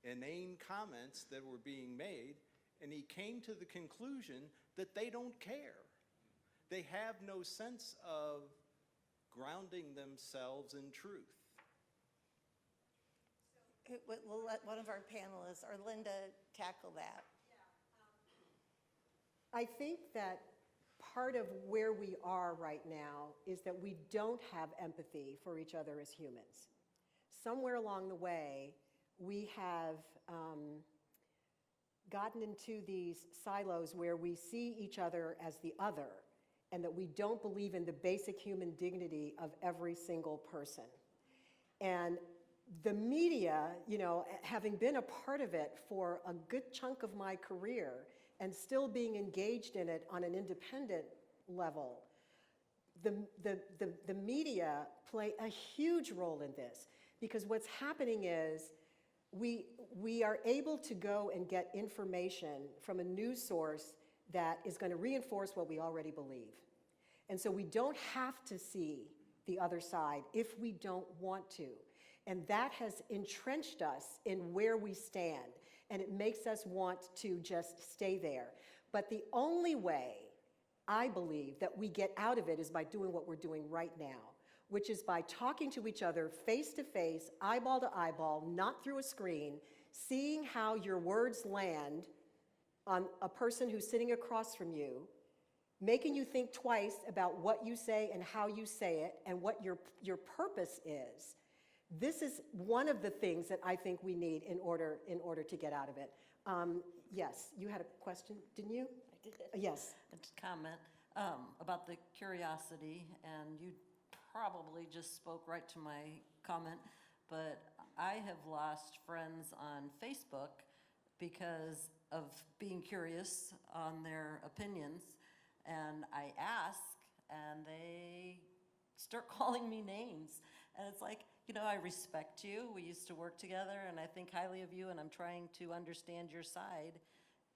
inane comments that were being made, and he came to the conclusion that they don't care. They have no sense of grounding themselves in truth. We'll let one of our panelists, or Linda, tackle that. I think that part of where we are right now is that we don't have empathy for each other as humans. Somewhere along the way, we have gotten into these silos where we see each other as the other, and that we don't believe in the basic human dignity of every single person. And the media, you know, having been a part of it for a good chunk of my career and still being engaged in it on an independent level, the media play a huge role in this, because what's happening is we are able to go and get information from a news source that is going to reinforce what we already believe. And so we don't have to see the other side if we don't want to. And that has entrenched us in where we stand, and it makes us want to just stay there. But the only way, I believe, that we get out of it is by doing what we're doing right now, which is by talking to each other face to face, eyeball to eyeball, not through a screen, seeing how your words land on a person who's sitting across from you, making you think twice about what you say and how you say it and what your purpose is. This is one of the things that I think we need in order to get out of it. Yes, you had a question, didn't you? I did. Yes. A comment about the curiosity, and you probably just spoke right to my comment, but I have lost friends on Facebook because of being curious on their opinions, and I ask, and they start calling me names, and it's like, you know, I respect you, we used to work together, and I think highly of you, and I'm trying to understand your side,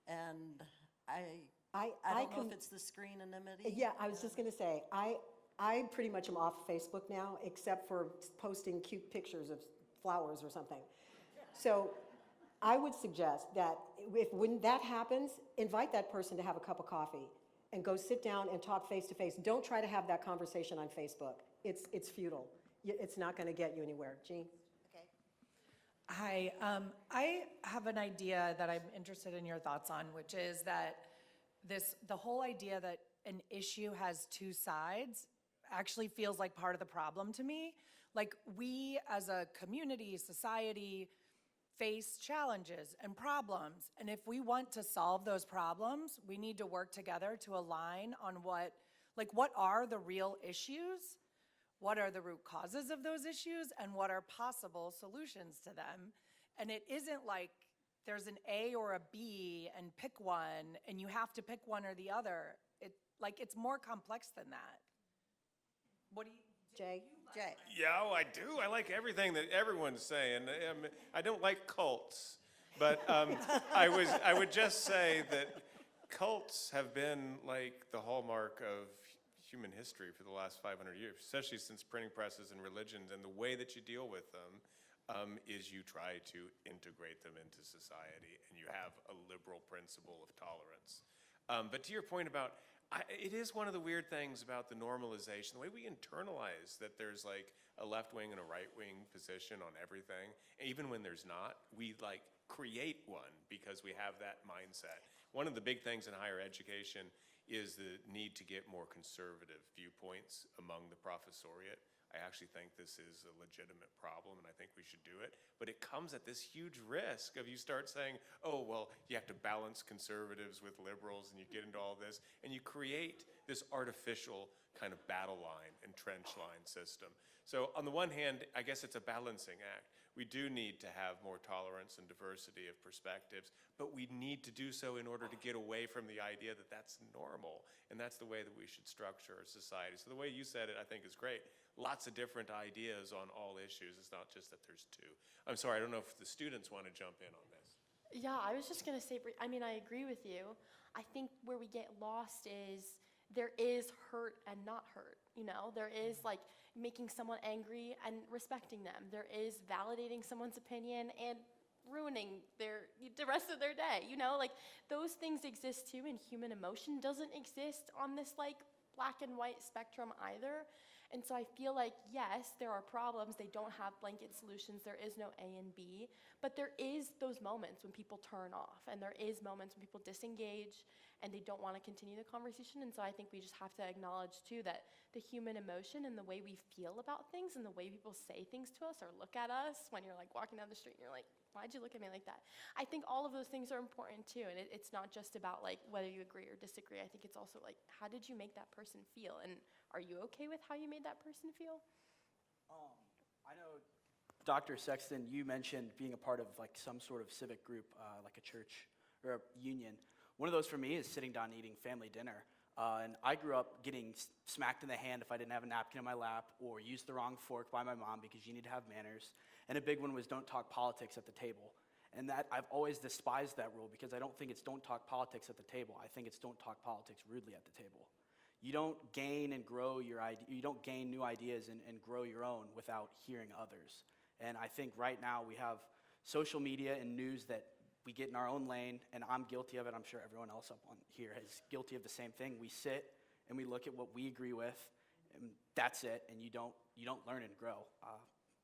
and I don't know if it's the screen anonymity. Yeah, I was just going to say, I pretty much am off Facebook now, except for posting cute pictures of flowers or something. So I would suggest that when that happens, invite that person to have a cup of coffee and go sit down and talk face to face. Don't try to have that conversation on Facebook. It's futile. It's not going to get you anywhere. Jean? Okay. Hi, I have an idea that I'm interested in your thoughts on, which is that the whole idea that an issue has two sides actually feels like part of the problem to me. Like, we as a community, society, face challenges and problems, and if we want to solve those problems, we need to work together to align on what are the real issues, what are the root causes of those issues, and what are possible solutions to them. And it isn't like there's an A or a B and pick one, and you have to pick one or the other. It's more complex than that. What do you? Jay? Jay. Yeah, I do. I like everything that everyone's saying. I don't like cults, but I would just say that cults have been like the hallmark of human history for the last 500 years, especially since printing presses and religions, and the way that you deal with them is you try to integrate them into society, and you have a liberal principle of tolerance. But to your point about, it is one of the weird things about the normalization, the way we internalize that there's like a left wing and a right wing position on everything, even when there's not, we like create one because we have that mindset. One of the big things in higher education is the need to get more conservative viewpoints among the professoriate. I actually think this is a legitimate problem, and I think we should do it. But it comes at this huge risk of you start saying, oh, well, you have to balance conservatives with liberals, and you get into all this, and you create this artificial kind of battle line and trench line system. So on the one hand, I guess it's a balancing act. We do need to have more tolerance and diversity of perspectives, but we need to do so in order to get away from the idea that that's normal, and that's the way that we should structure our society. So the way you said it, I think, is great. Lots of different ideas on all issues. It's not just that there's two. I'm sorry, I don't know if the students want to jump in on this. Yeah, I was just going to say, I mean, I agree with you. I think where we get lost is there is hurt and not hurt, you know? There is like, making someone angry and respecting them. There is validating someone's opinion and ruining the rest of their day. You know, like those things exist too, and human emotion doesn't exist on this like black and white spectrum either. And so I feel like, yes, there are problems. They don't have blanket solutions. There is no A and B, but there is those moments when people turn off, and there is moments when people disengage and they don't want to continue the conversation. And so I think we just have to acknowledge too that the human emotion and the way we feel about things and the way people say things to us or look at us when you're like walking down the street and you're like, why'd you look at me like that? I think all of those things are important too, and it's not just about like whether you agree or disagree. I think it's also like, how did you make that person feel, and are you okay with how you made that person feel? I know, Dr. Sexton, you mentioned being a part of like some sort of civic group, like a church or a union. One of those for me is sitting down and eating family dinner. And I grew up getting smacked in the hand if I didn't have a napkin in my lap, or used the wrong fork by my mom because you need to have manners. And a big one was don't talk politics at the table. And that I've always despised that rule, because I don't think it's don't talk politics at the table. I think it's don't talk politics rudely at the table. You don't gain and grow you don't gain new ideas and grow your own without hearing others. And I think right now we have social media and news that we get in our own lane, and I'm guilty of it. I'm sure everyone else up on here is guilty of the same thing. We sit and we look at what we agree with, and that's it, and you don't learn and grow.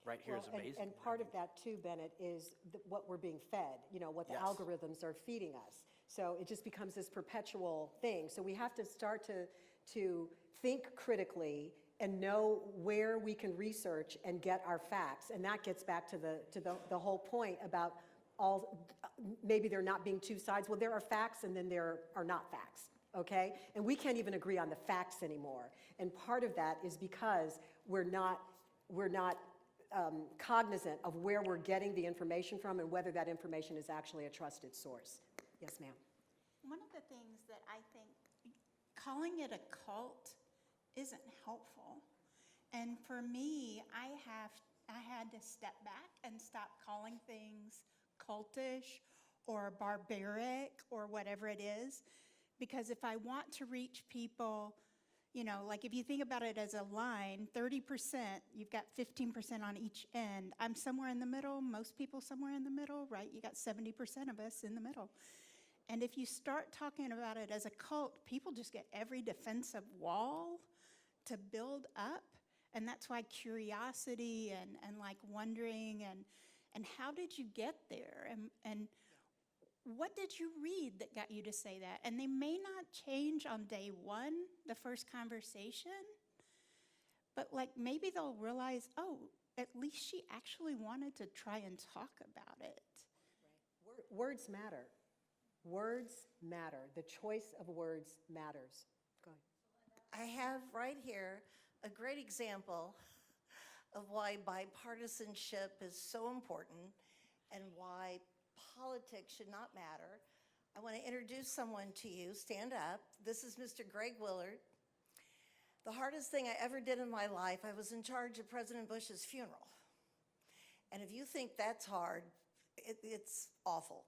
Right here is Well, amazing. and part of that too, Bennett, is what we're being fed, you know, what the Yes. algorithms are feeding us. So it just becomes this perpetual thing. So we have to start to think critically and know where we can research and get our facts. And that gets back to the whole point about maybe there not being two sides. Well, there are facts and then there are not facts, okay? And we can't even agree on the facts anymore. And part of that is because we're not cognizant of where we're getting the information from and whether that information is actually a trusted source. Yes, ma'am. One of the things that I think calling it a cult isn't helpful. And for me, I had to step back and stop calling things cultish or barbaric or whatever it is, because if I want to reach people, you know, like if you think about it as a line, 30%, you've got 15% on each end. I'm somewhere in the middle, most people somewhere in the middle, right? You got 70% of us in the middle. And if you start talking about it as a cult, people just get every defensive wall to build up. And that's why curiosity and like wondering and how did you get there? And what did you read that got you to say that? And they may not change on day one, the first conversation, but like maybe they'll realize, oh, at least she actually wanted to try and talk about it. Words matter. Words matter. The choice of words matters. Go ahead. I have right here a great example of why bipartisanship is so important and why politics should not matter. I want to introduce someone to you. Stand up. This is Mr. Greg Willard. The hardest thing I ever did in my life, I was in charge of President Bush's funeral. And if you think that's hard, it's awful.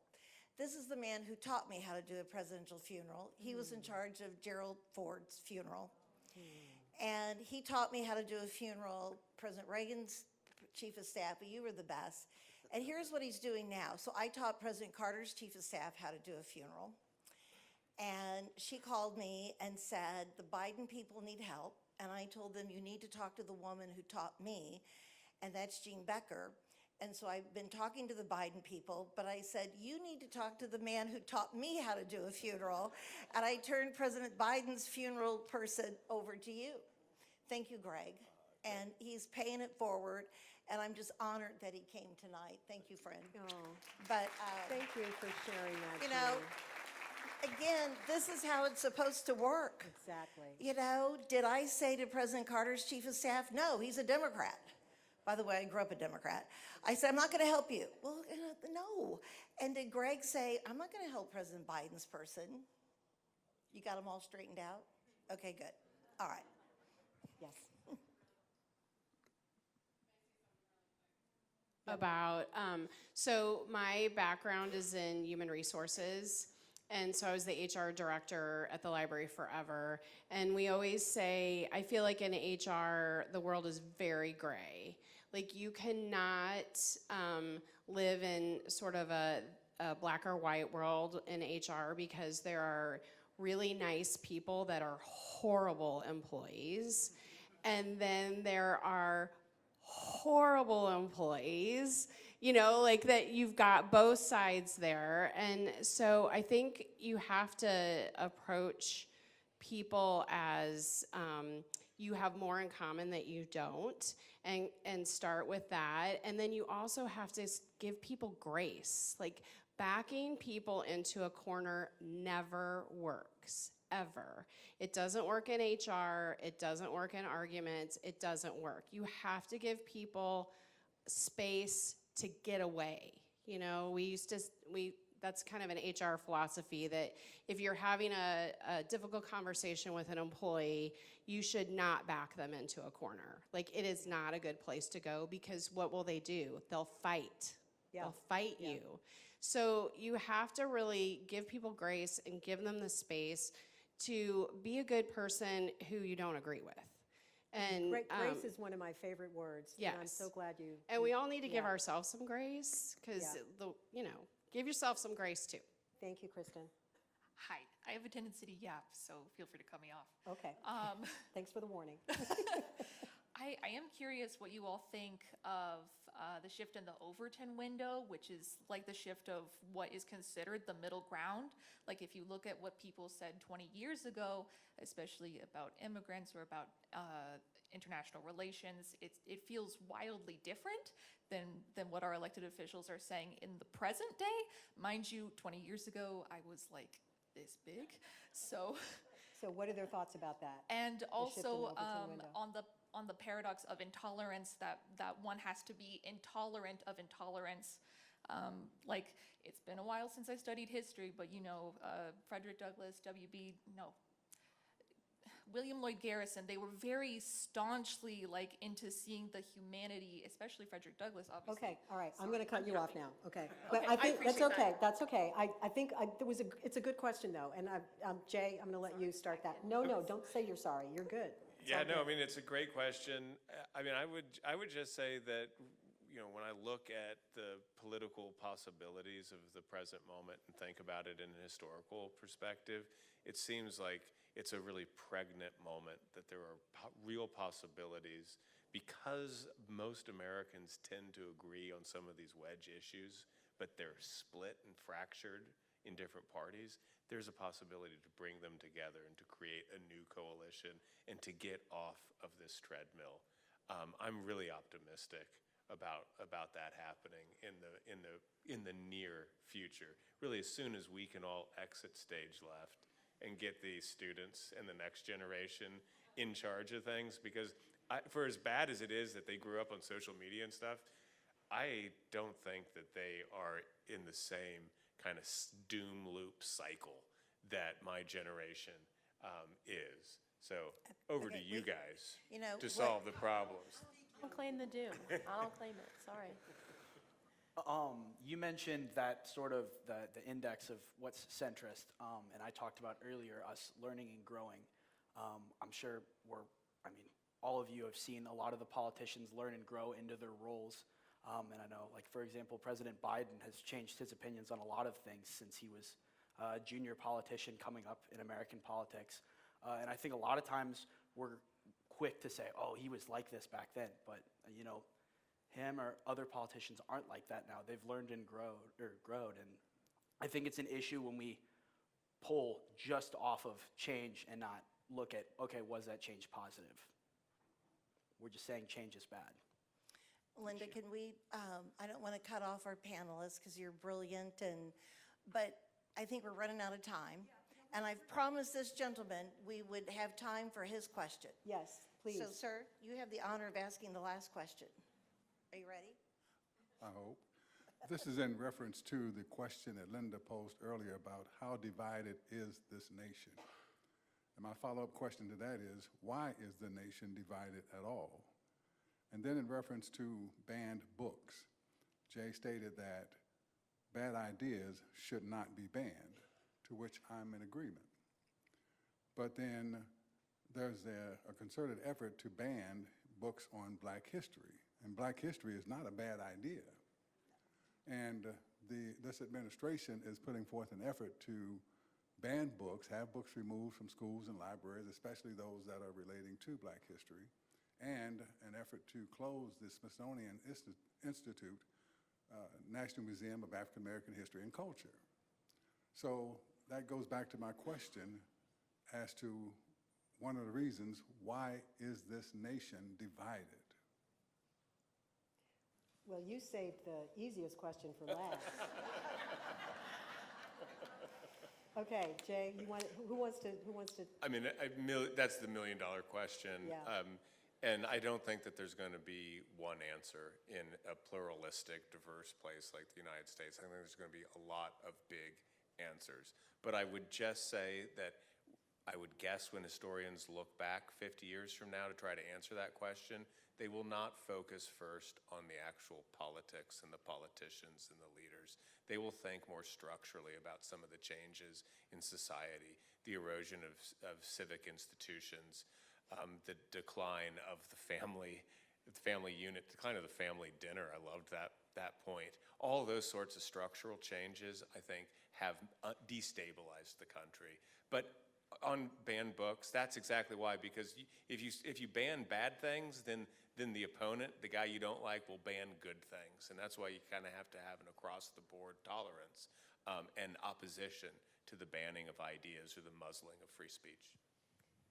This is the man who taught me how to do a presidential funeral. He was in charge of Gerald Ford's funeral. And he taught me how to do a funeral. President Reagan's chief of staff, but you were the best. And here's what he's doing now. So I taught President Carter's chief of staff how to do a funeral. And she called me and said, the Biden people need help. And I told them, you need to talk to the woman who taught me, and that's Jean Becker. And so I've been talking to the Biden people, but I said, you need to talk to the man who taught me how to do a funeral. And I turned President Biden's funeral person over to you. Thank you, Greg. And he's paying it forward, and I'm just honored that he came tonight. Thank you, friend. Oh, But, thank you for sharing that. you know, again, this is how it's supposed to work. Exactly. You know, did I say to President Carter's chief of staff, no, he's a Democrat. By the way, I grew up a Democrat. I said, I'm not going to help you. Well, no. And did Greg say, I'm not going to help President Biden's person? You got them all straightened out? Okay, good. All right. Yes. About, so my background is in human resources, And so I was the HR director at the library forever. And we always say, I feel like in HR, the world is very gray. Like you cannot live in sort of a black or white world in HR because there are really nice people that are horrible employees. And then there are horrible employees, you know, like that you've got both sides there. And so I think you have to approach people as you have more in common that you don't, and start with that. And then you also have to give people grace. Like backing people into a corner never works, ever. It doesn't work in HR, it doesn't work in arguments, it doesn't work. You have to give people space to get away. You know, that's kind of an HR philosophy that if you're having a difficult conversation with an employee, you should not back them into a corner. Like it is not a good place to go because what will they do? They'll fight. Yeah. They'll fight you. So you have to really give people grace and give them the space to be a good person who you don't agree with. And Grace is one of my favorite words. yes. And I'm so glad you. And we all need to give yeah. ourselves some grace because, Yeah. give yourself some grace too. Thank you, Kristen. Hi, I have a tendency to yap, so feel free to cut me off. Okay. Thanks for the warning. I am curious what you all think of the shift in the Overton window, which is like the shift of what is considered the middle ground. Like if you look at what people said 20 years ago, especially about immigrants or about international relations, it feels wildly different than what our elected officials are saying in the present day. Mind you, 20 years ago, I was like this big, so. So what are their thoughts about that? And The shift in the also Overton window? on the paradox of intolerance, that one has to be intolerant of intolerance. Like it's been a while since I studied history, but Frederick Douglass, William Lloyd Garrison, they were very staunchly into seeing the humanity, especially Frederick Douglass, obviously. Okay, all right, I'm going to cut you off now, okay? Okay, But I I think, that's appreciate okay, that. that's okay. I think it's a good question, though, and Jay, I'm going to let you start that. No, don't say you're sorry, you're good. It's Yeah, all no, I good. mean, it's a great question. I mean, I would just say that, when I look at the political possibilities of the present moment and think about it in a historical perspective, it seems like it's a really pregnant moment, that there are real possibilities because most Americans tend to agree on some of these wedge issues, but they're split and fractured in different parties. There's a possibility to bring them together and to create a new coalition and to get off of this treadmill. I'm really optimistic about that happening in the near future. Really, as soon as we can all exit stage left and get the students and the next generation in charge of things, because for as bad as it is that they grew up on social media and stuff, I don't think that they are in the same kind of doom loop cycle that my generation is. So over to you guys to solve the problems. I don't claim the doom. I don't claim it, sorry. You mentioned that sort of the index of what's centrist, and I talked about earlier us learning and growing. I'm sure all of you have seen a lot of the politicians learn and grow into their roles. And I know, for example, President Biden has changed his opinions on a lot of things since he was a junior politician coming up in American politics. And I think a lot of times we're quick to say, oh, he was like this back then, but him or other politicians aren't like that now. They've learned and grown, and I think it's an issue when we pull just off of change and not look at, okay, was that change positive? We're just saying change is bad. Linda, can we, I don't want to cut off our panelists because you're brilliant, but I think we're running out of time. And I've promised this gentleman we would have time for his question. Yes, please. So, sir, you have the honor of asking the last question. Are you ready? I hope. This is in reference to the question that Linda posed earlier about how divided is this nation? And my follow-up question to that is, why is the nation divided at all? And then in reference to banned books, Jay stated that bad ideas should not be banned. to which I'm in agreement. But then there's a concerted effort to ban books on Black history. And Black history is not a bad idea. And this administration is putting forth an effort to ban books, have books removed from schools and libraries, especially those that are relating to Black history, and an effort to close the Smithsonian Institute, National Museum of African American History and Culture. So that goes back to my question as to one of the reasons, why is this nation divided? Well, you saved the easiest question for last. Okay, Jay, who wants to? I mean, that's the million-dollar question. Yeah. And I don't think that there's going to be one answer in a pluralistic, diverse place like the United States. I think there's going to be a lot of big answers. But I would just say that I would guess when historians look back 50 years from now to try to answer that question, they will not focus first on the actual politics and the politicians and the leaders. They will think more structurally about some of the changes in society, the erosion of civic institutions, the decline of the family unit, decline of the family dinner. I loved that point. All those sorts of structural changes, I think, have destabilized the country. But on banned books, that's exactly why, because if you ban bad things, then the opponent, the guy you don't like, will ban good things. And that's why you kind of have to have an across-the-board tolerance and opposition to the banning of ideas or the muzzling of free speech.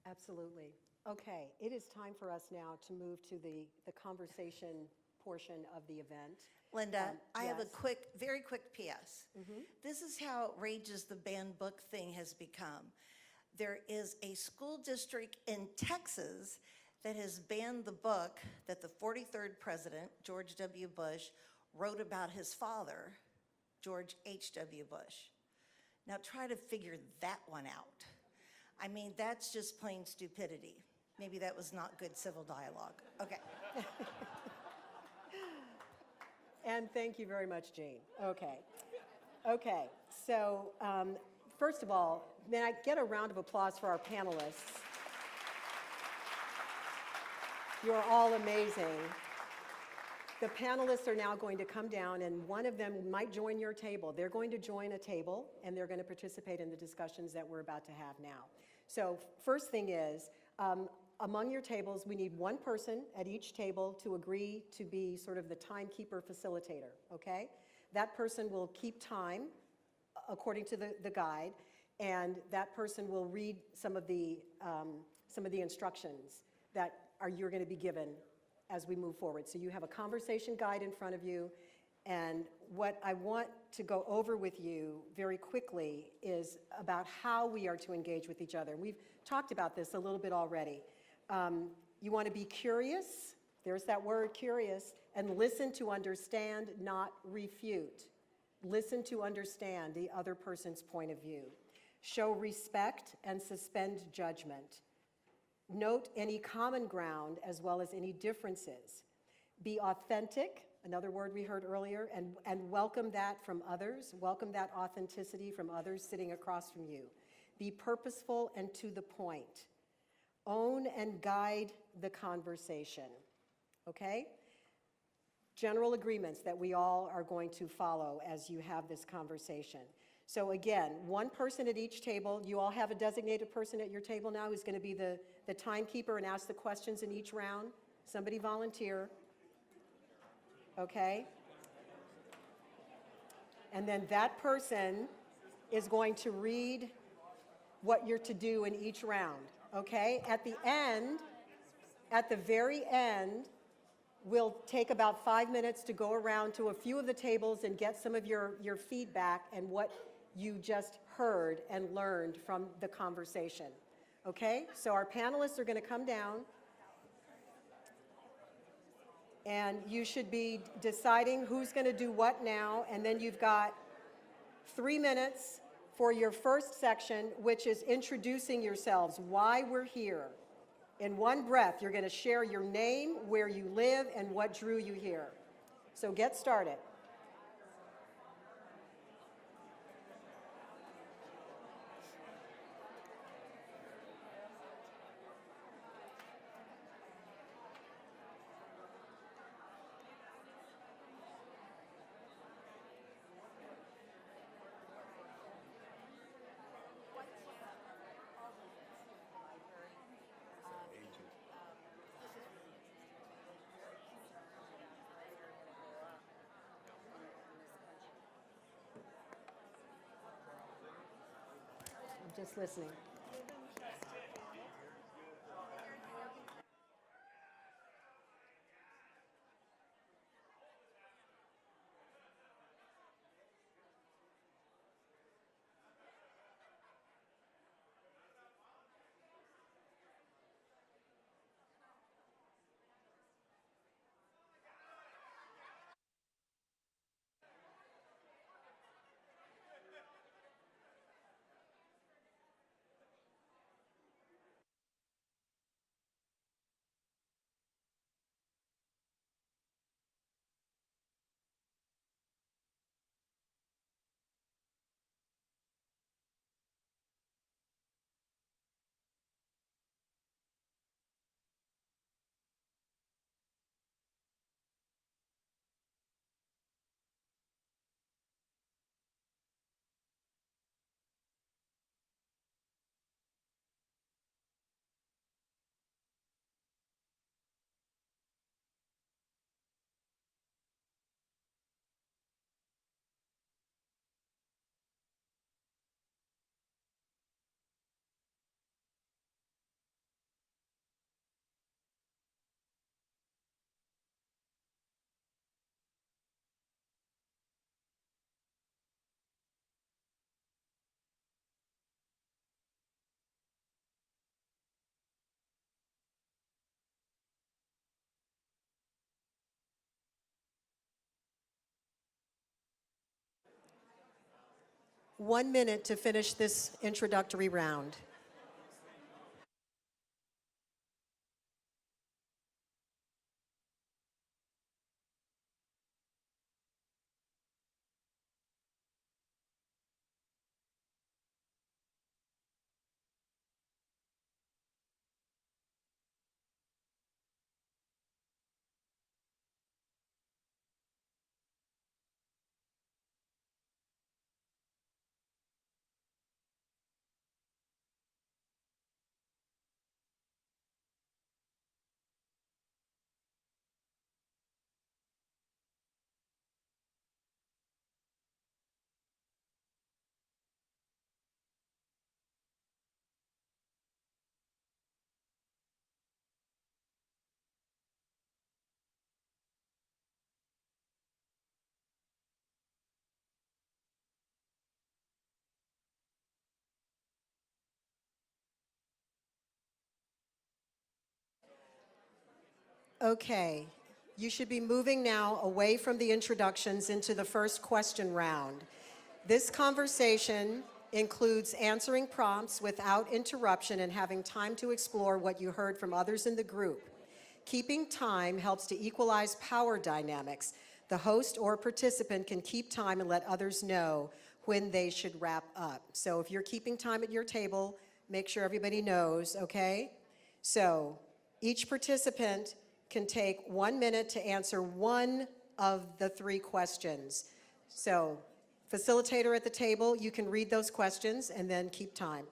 Absolutely. Okay, it is time for us now to move to the conversation portion of the event. Linda, I have a yes. very quick PS. This is how outrageous the banned book thing has become. There is a school district in Texas that has banned the book that the 43rd president, George W. Bush, wrote about his father, George H.W. Bush. Now try to figure that one out. I mean, that's just plain stupidity. Maybe that was not good civil dialogue. Okay. And thank you very much, Jean. Okay. Okay, so first of all, may I get a round of applause for our panelists? You're all amazing. The panelists are now going to come down, and one of them might join your table. They're going to join a table, and they're going to participate in the discussions that we're about to have now. So first thing is, among your tables, we need one person at each table to agree to be sort of the timekeeper facilitator, okay? That person will keep time according to the guide, and that person will read some of the instructions that you're going to be given as we move forward. So you have a conversation guide in front of you, and what I want to go over with you very quickly is about how we are to engage with each other. We've talked about this a little bit already. You want to be curious, there's that word, curious, and listen to understand, not refute. Listen to understand the other person's point of view. Show respect and suspend judgment. Note any common ground as well as any differences. Be authentic, another word we heard earlier, and welcome that from others. Welcome that authenticity from others sitting across from you. Be purposeful and to the point. Own and guide the conversation, okay? General agreements that we all are going to follow as you have this conversation. So again, one person at each table. You all have a designated person at your table now who's going to be the timekeeper and ask the questions in each round. Somebody volunteer. Okay? And then that person is going to read what you're to do in each round. Okay? At the end, at the very end, we'll take about 5 minutes to go around to a few of the tables and get some of your feedback and what you just heard and learned from the conversation. Okay? So our panelists are going to come down, and you should be deciding who's going to do what now, and then you've got 3 minutes for your first section, which is introducing yourselves, why we're here. In one breath, you're going to share your name, where you live, and what drew you here. So get started. just listening. One minute to finish this introductory round. Okay, you should be moving now away from the introductions into the first question round. This conversation includes answering prompts without interruption and having time to explore what you heard from others in the group. Keeping time helps to equalize power dynamics. The host or participant can keep time and let others know when they should wrap up. So if you're keeping time at your table, make sure everybody knows, okay? So each participant can take 1 minute to answer one of the 3 questions. So facilitator at the table, you can read those questions and then keep time.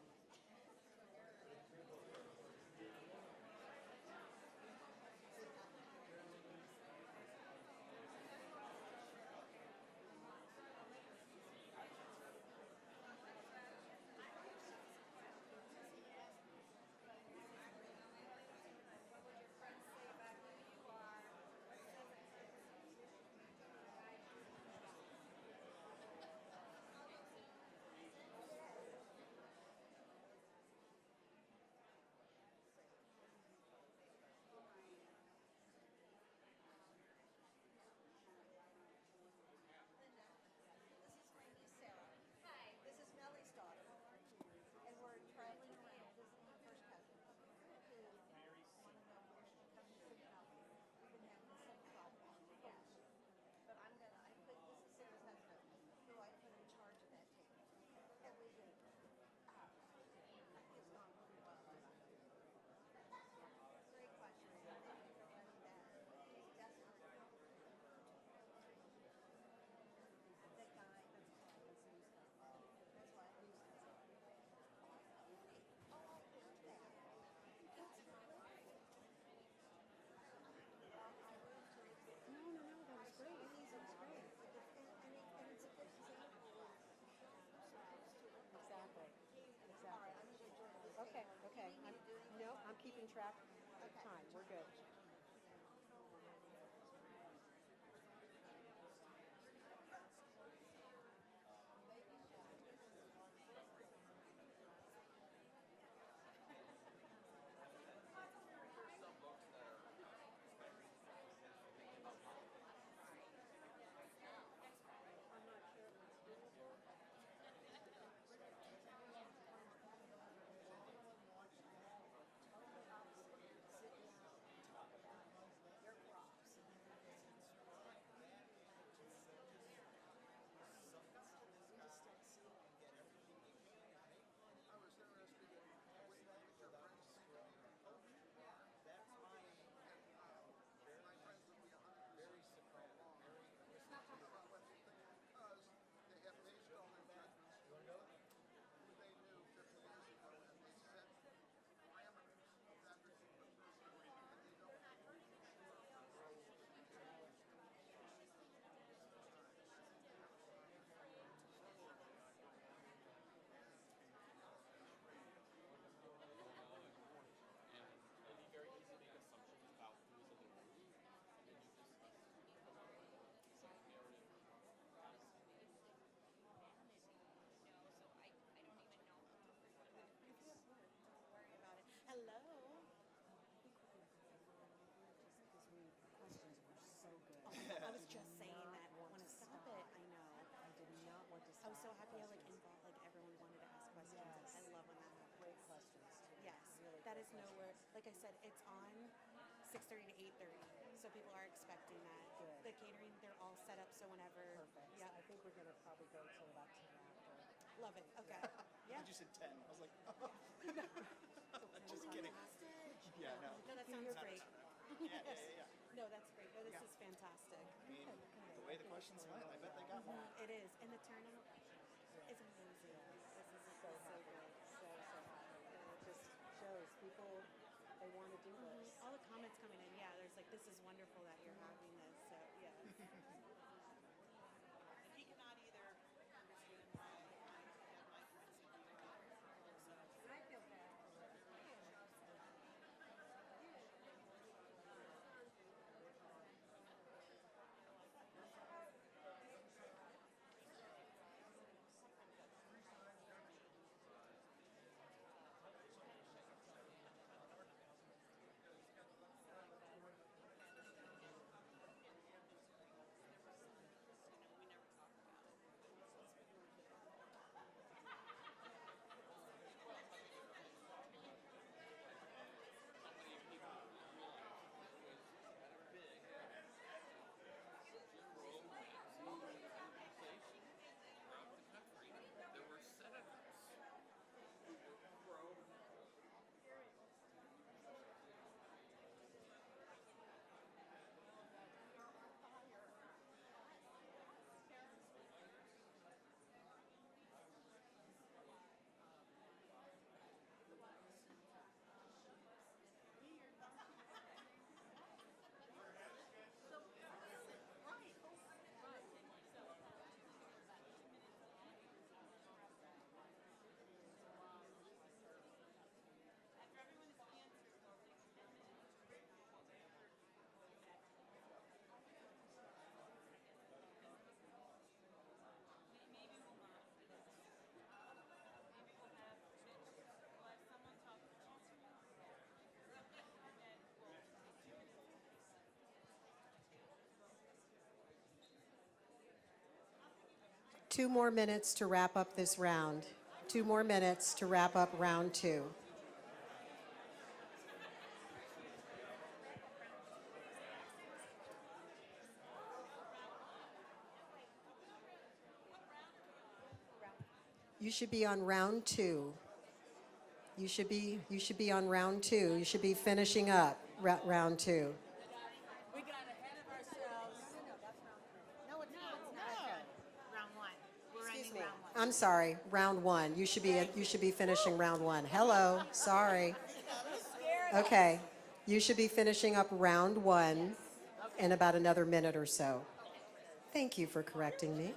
keeping track of time. We're good. I was just saying that. Want to stop it? I know. I did not want to stop. I was so happy I involved, everyone wanted to ask questions. Yes. I love when that happens. Great questions, too. Yes, Really that great is nowhere, like I said, it's on 6:30 to 8:30, so people are expecting that. Good. The catering, they're all set up, so whenever. Perfect. Yeah, I think we're going to probably go till about 10 after. love it, okay. Yeah. You said 10. I was like, Just kidding. Yeah, no. No, that sounds great. Yeah. No, that's great. No, this is fantastic. I mean, the way the questions went, I bet they got more. It is, and the turnout is amazing. This is so good. So happy. And it just shows people, they want to do this. All the comments coming in, yeah, there's this is wonderful that you're having this, so, yeah. He cannot either understand why I had my friends in New York. I feel bad. Two more minutes to wrap up this round. 2 more minutes to wrap up round 2. You should be on round 2. You should be on round 2. You should be finishing up round 2. We got ahead of ourselves. No, it's not. Round one. We're ending round one. I'm sorry, round 1. You should be finishing round 1. Hello, sorry. Okay, you should be finishing up round 1 in about another minute or so. Thank you for correcting me.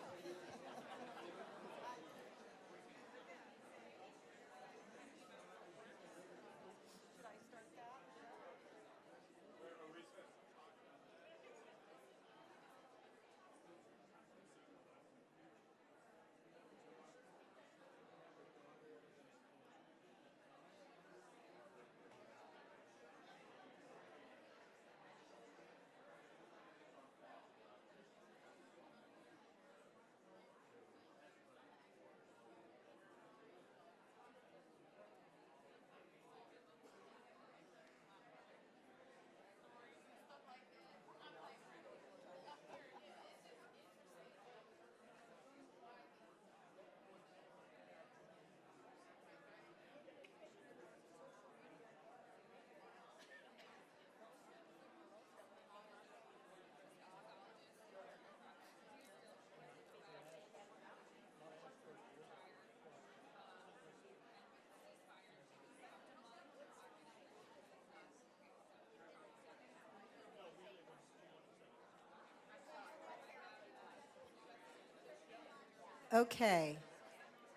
Okay.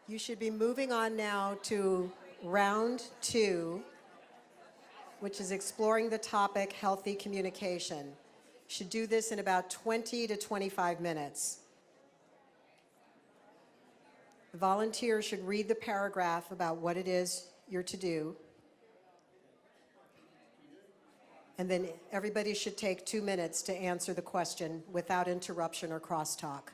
You should be moving on now to round 2, which is exploring the topic healthy communication. Should do this in about 20 to 25 minutes. The volunteer should read the paragraph about what it is you're to do. And then everybody should take 2 minutes to answer the question without interruption or crosstalk.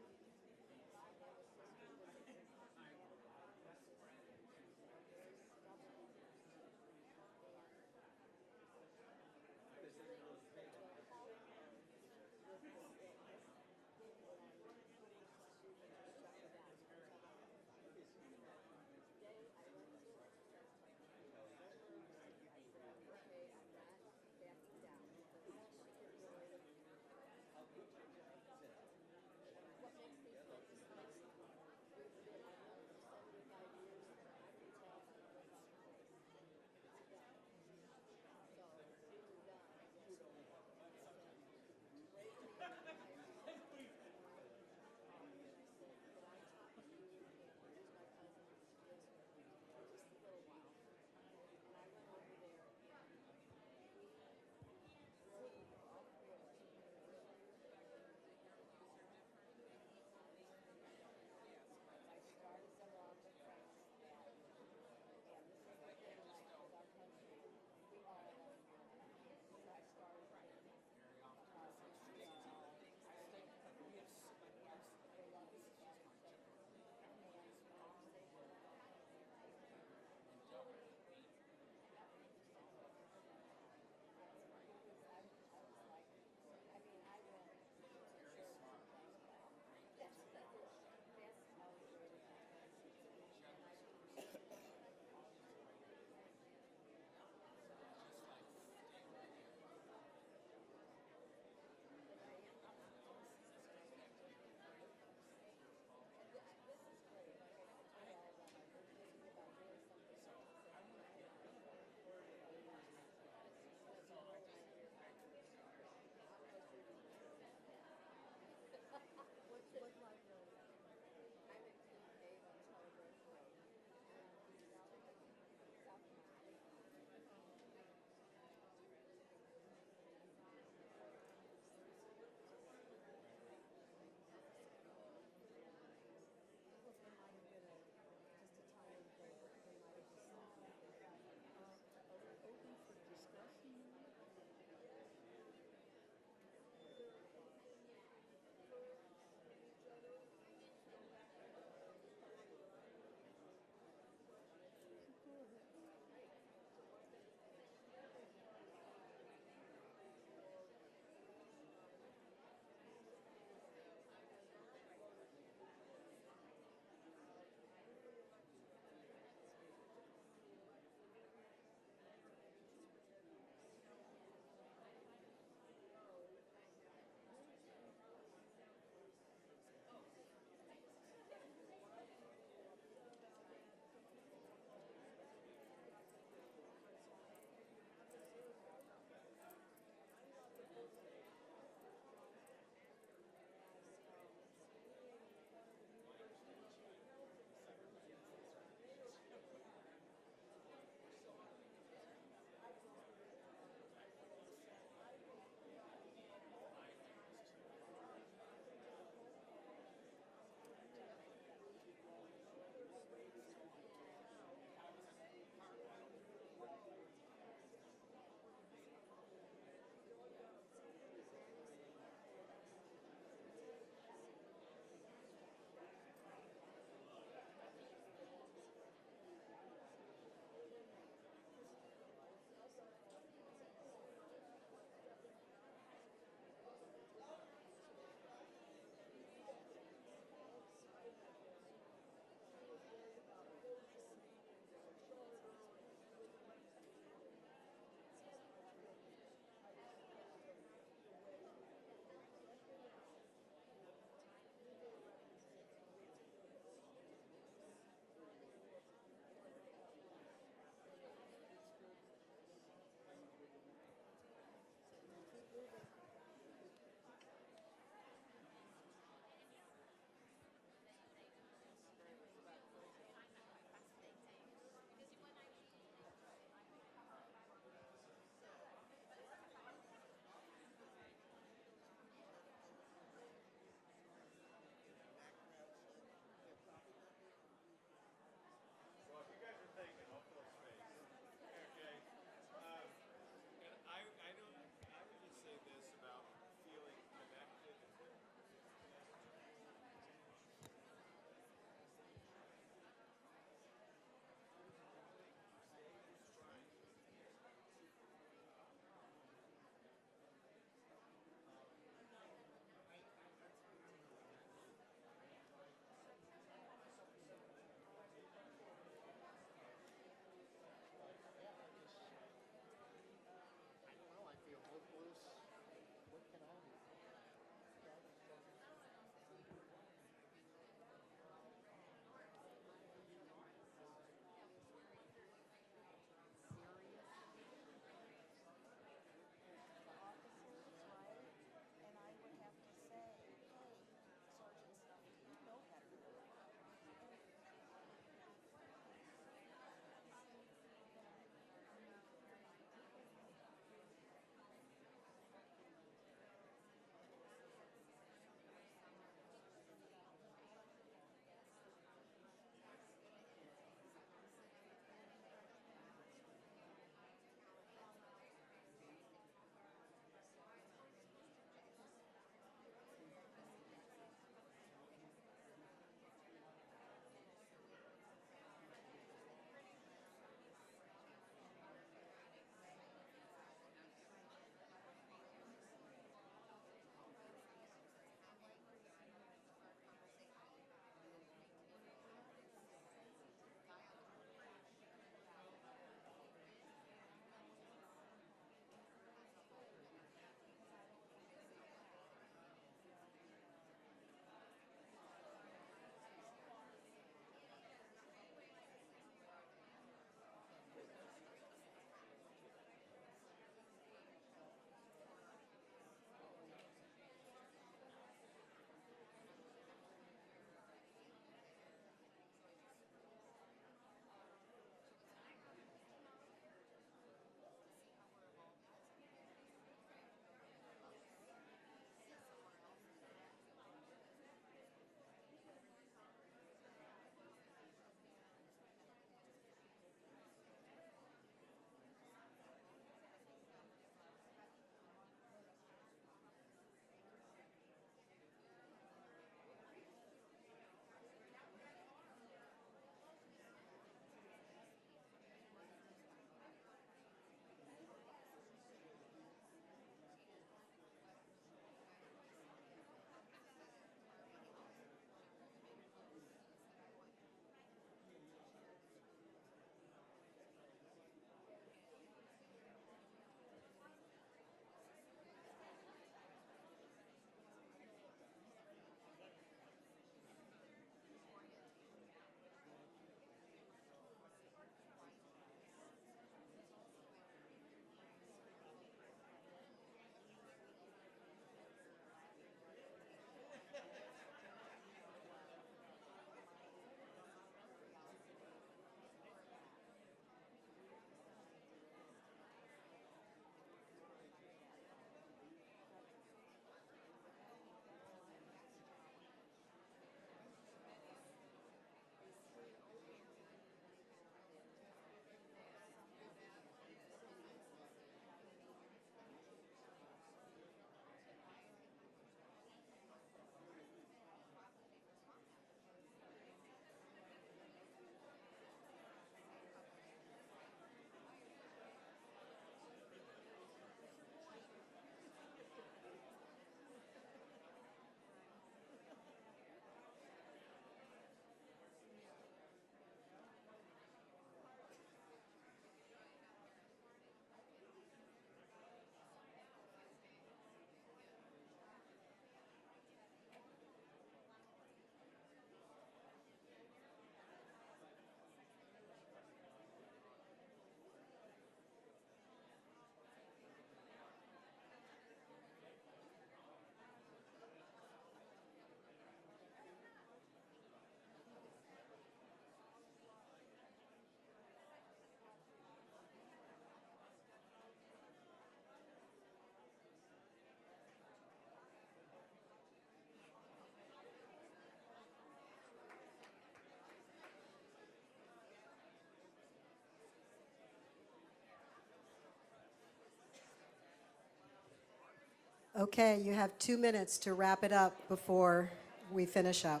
Okay, you have 2 minutes to wrap it up before we finish up.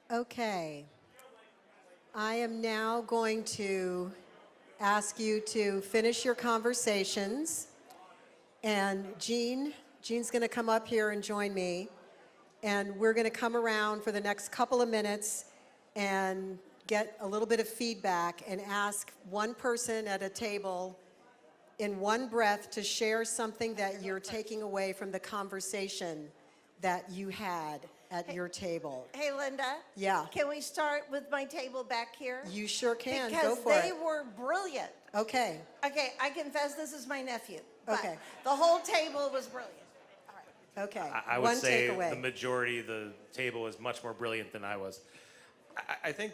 Okay. I am now going to ask you to finish your conversations. And Jean's going to come up here and join me. And we're going to come around for the next couple of minutes and get a little bit of feedback and ask one person at a table in one breath to share something that you're taking away from the conversation that you had at your table. Hey, Linda? Yeah. Can we start with my table back here? You sure can. Go Because for they it. were brilliant. Okay. Okay, I confess this is my nephew. But Okay. the whole table was brilliant. Okay. I would One say takeaway. the majority of the table was much more brilliant than I was. I think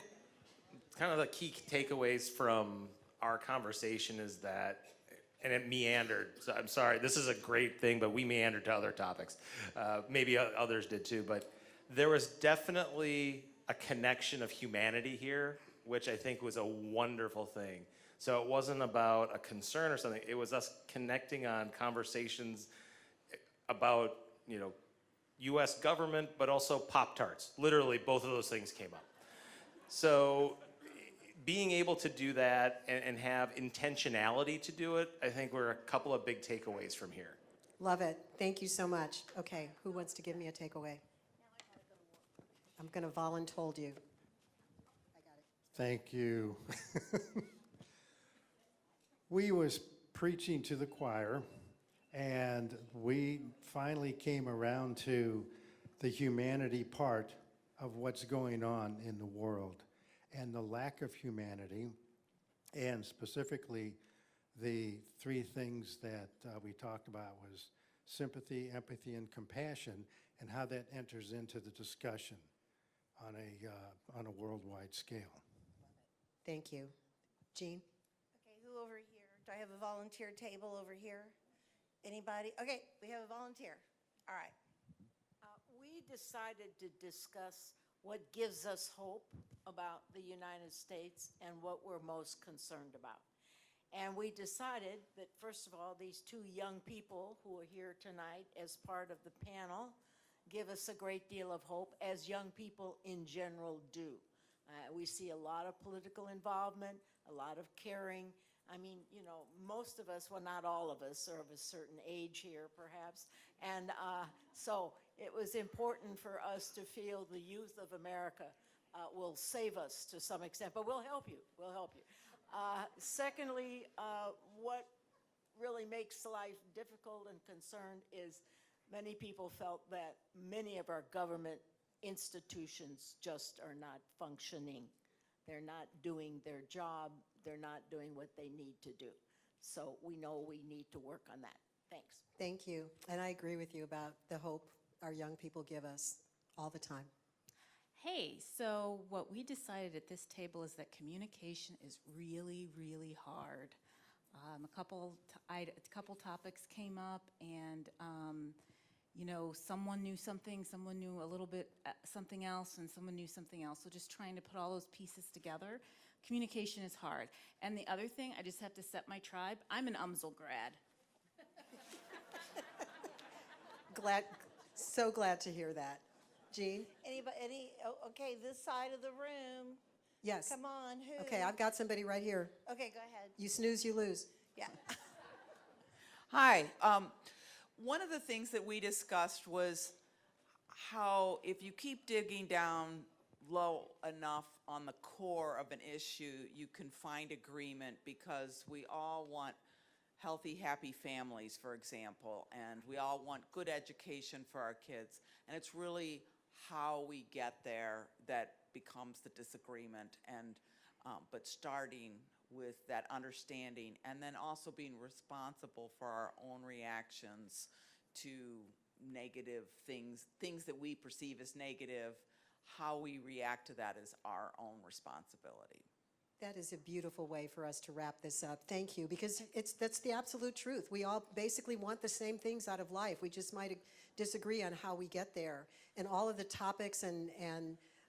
kind of the key takeaways from our conversation is that, and it meandered, so I'm sorry, this is a great thing, but we meandered to other topics. Maybe others did too, but there was definitely a connection of humanity here, which I think was a wonderful thing. So it wasn't about a concern or something, it was us connecting on conversations about, you know, US government, but also Pop-Tarts. Literally, both of those things came up. So being able to do that and have intentionality to do it, I think were a couple of big takeaways from here. Love it. Thank you so much. Okay, who wants to give me a takeaway? I'm going to voluntold you. Thank you. We was preaching to the choir, and we finally came around to the humanity part of what's going on in the world and the lack of humanity, and specifically the three things that we talked about was sympathy, empathy, and compassion, and how that enters into the discussion on a worldwide scale. Thank you. Jean? Okay, who over here? Do I have a volunteer table over here? Anybody? Okay, we have a volunteer. All right. We decided to discuss what gives us hope about the United States and what we're most concerned about. And we decided that, first of all, these two young people who are here tonight as part of the panel give us a great deal of hope, as young people in general do. We see a lot of political involvement, a lot of caring. I mean, you know, most of us, well, not all of us, are of a certain age here, perhaps. And so it was important for us to feel the youth of America will save us to some extent, but we'll help you. We'll help you. Secondly, what really makes life difficult and concerned is many people felt that many of our government institutions just are not functioning. They're not doing their job. They're not doing what they need to do. So we know we need to work on that. Thanks. Thank you. And I agree with you about the hope our young people give us all the time. Hey, so what we decided at this table is that communication is really, really hard. A couple topics came up, and you know, someone knew something, someone knew a little bit something else, and someone knew something else. So just trying to put all those pieces together. communication is hard. And the other thing, I just have to set my tribe. I'm an UMSL grad. So glad to hear that. Jean? Anybody, okay, this side of the room. Yes. Come on, who? Okay, I've got somebody right here. Okay, go ahead. You snooze, you lose. Yeah. Hi. One of the things that we discussed was how if you keep digging down low enough on the core of an issue, you can find agreement, because we all want healthy, happy families, for example, and we all want good education for our kids. And it's really how we get there that becomes the disagreement, and but starting with that understanding, and then also being responsible for our own reactions to negative things that we perceive as negative. How we react to that is our own responsibility. That is a beautiful way for us to wrap this up. Thank you, because that's the absolute truth. We all basically want the same things out of life. We just might disagree on how we get there. And all of the topics and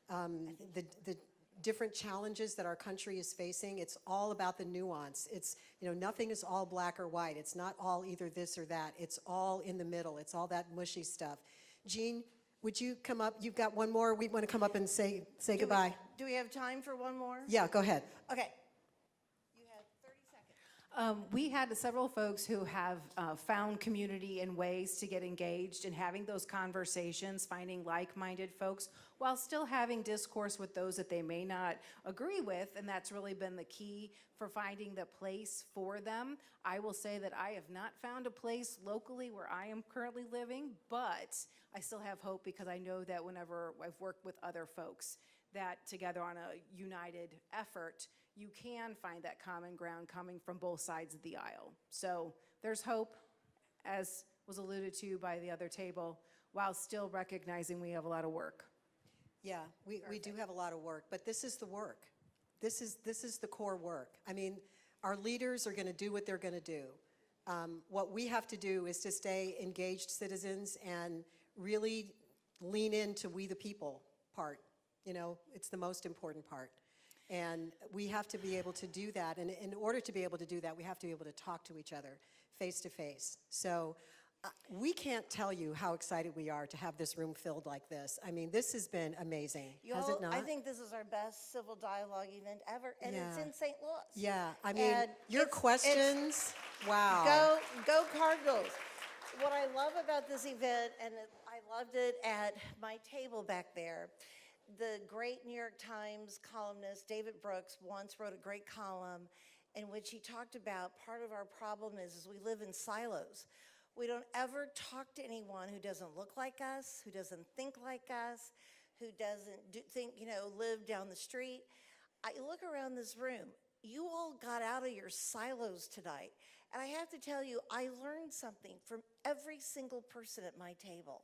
the different challenges that our country is facing, it's all about the nuance. It's, nothing is all black or white. It's not all either this or that. It's all in the middle. It's all that mushy stuff. Jean, would you come up? You've got one more. We want to come up and say goodbye. Do we have time for one more? Yeah, go ahead. Okay. We had several folks who have found community and ways to get engaged and having those conversations, finding like-minded folks, while still having discourse with those that they may not agree with, and that's really been the key for finding the place for them. I will say that I have not found a place locally where I am currently living, but I still have hope, because I know that whenever I've worked with other folks, that together on a united effort, you can find that common ground coming from both sides of the aisle. So there's hope, as was alluded to by the other table, while still recognizing we have a lot of work. Yeah, we do have a lot of work, but this is the work. This is the core work. I mean, our leaders are going to do what they're going to do. What we have to do is to stay engaged citizens and really lean into we the people part. It's the most important part. And we have to be able to do that. And in order to be able to do that, we have to be able to talk to each other face to face. So we can't tell you how excited we are to have this room filled like this. I mean, this has been amazing, has it not? I think this is our best civil dialogue event ever, and it's in St. Louis. Yeah, I mean, And your questions, wow. Go Cardinals. What I love about this event, and I loved it at my table back there, the great New York Times columnist David Brooks once wrote a great column in which he talked about part of our problem is we live in silos. We don't ever talk to anyone who doesn't look like us, who doesn't think like us, who doesn't live down the street. I look around this room. You all got out of your silos tonight. And I have to tell you, I learned something from every single person at my table.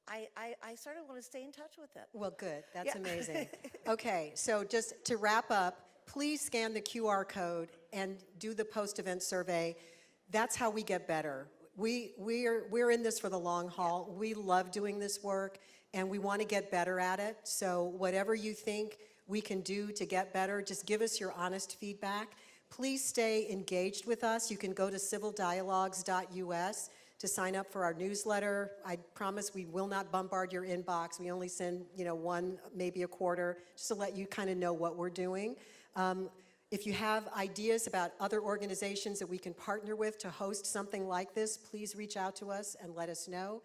I sort of want to stay in touch with them. Well, good. That's Yeah. amazing. Okay, so just to wrap up, please scan the QR code and do the post-event survey. That's how we get better. We're in this for the long haul. We love doing this work, and we want to get better at it. So whatever you think we can do to get better, just give us your honest feedback. Please stay engaged with us. You can go to civildialogues.us to sign up for our newsletter. I promise we will not bombard your inbox. We only send, one, maybe a quarter, just to let you kind of know what we're doing. If you have ideas about other organizations that we can partner with to host something like this, please reach out to us and let us know.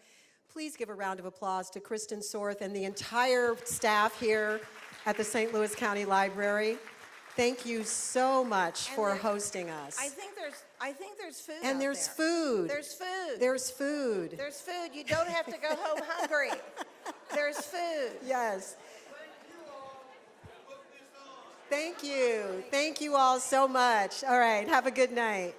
Please give a round of applause to Kristen Sorth and the entire staff here at the St. Louis County Library. Thank you so much for hosting us. I think there's food. And out there's there. food. There's food. There's food. There's food. You don't have to go home hungry. There's food. Yes. Thank you. Thank you all so much. All right. Have a good night.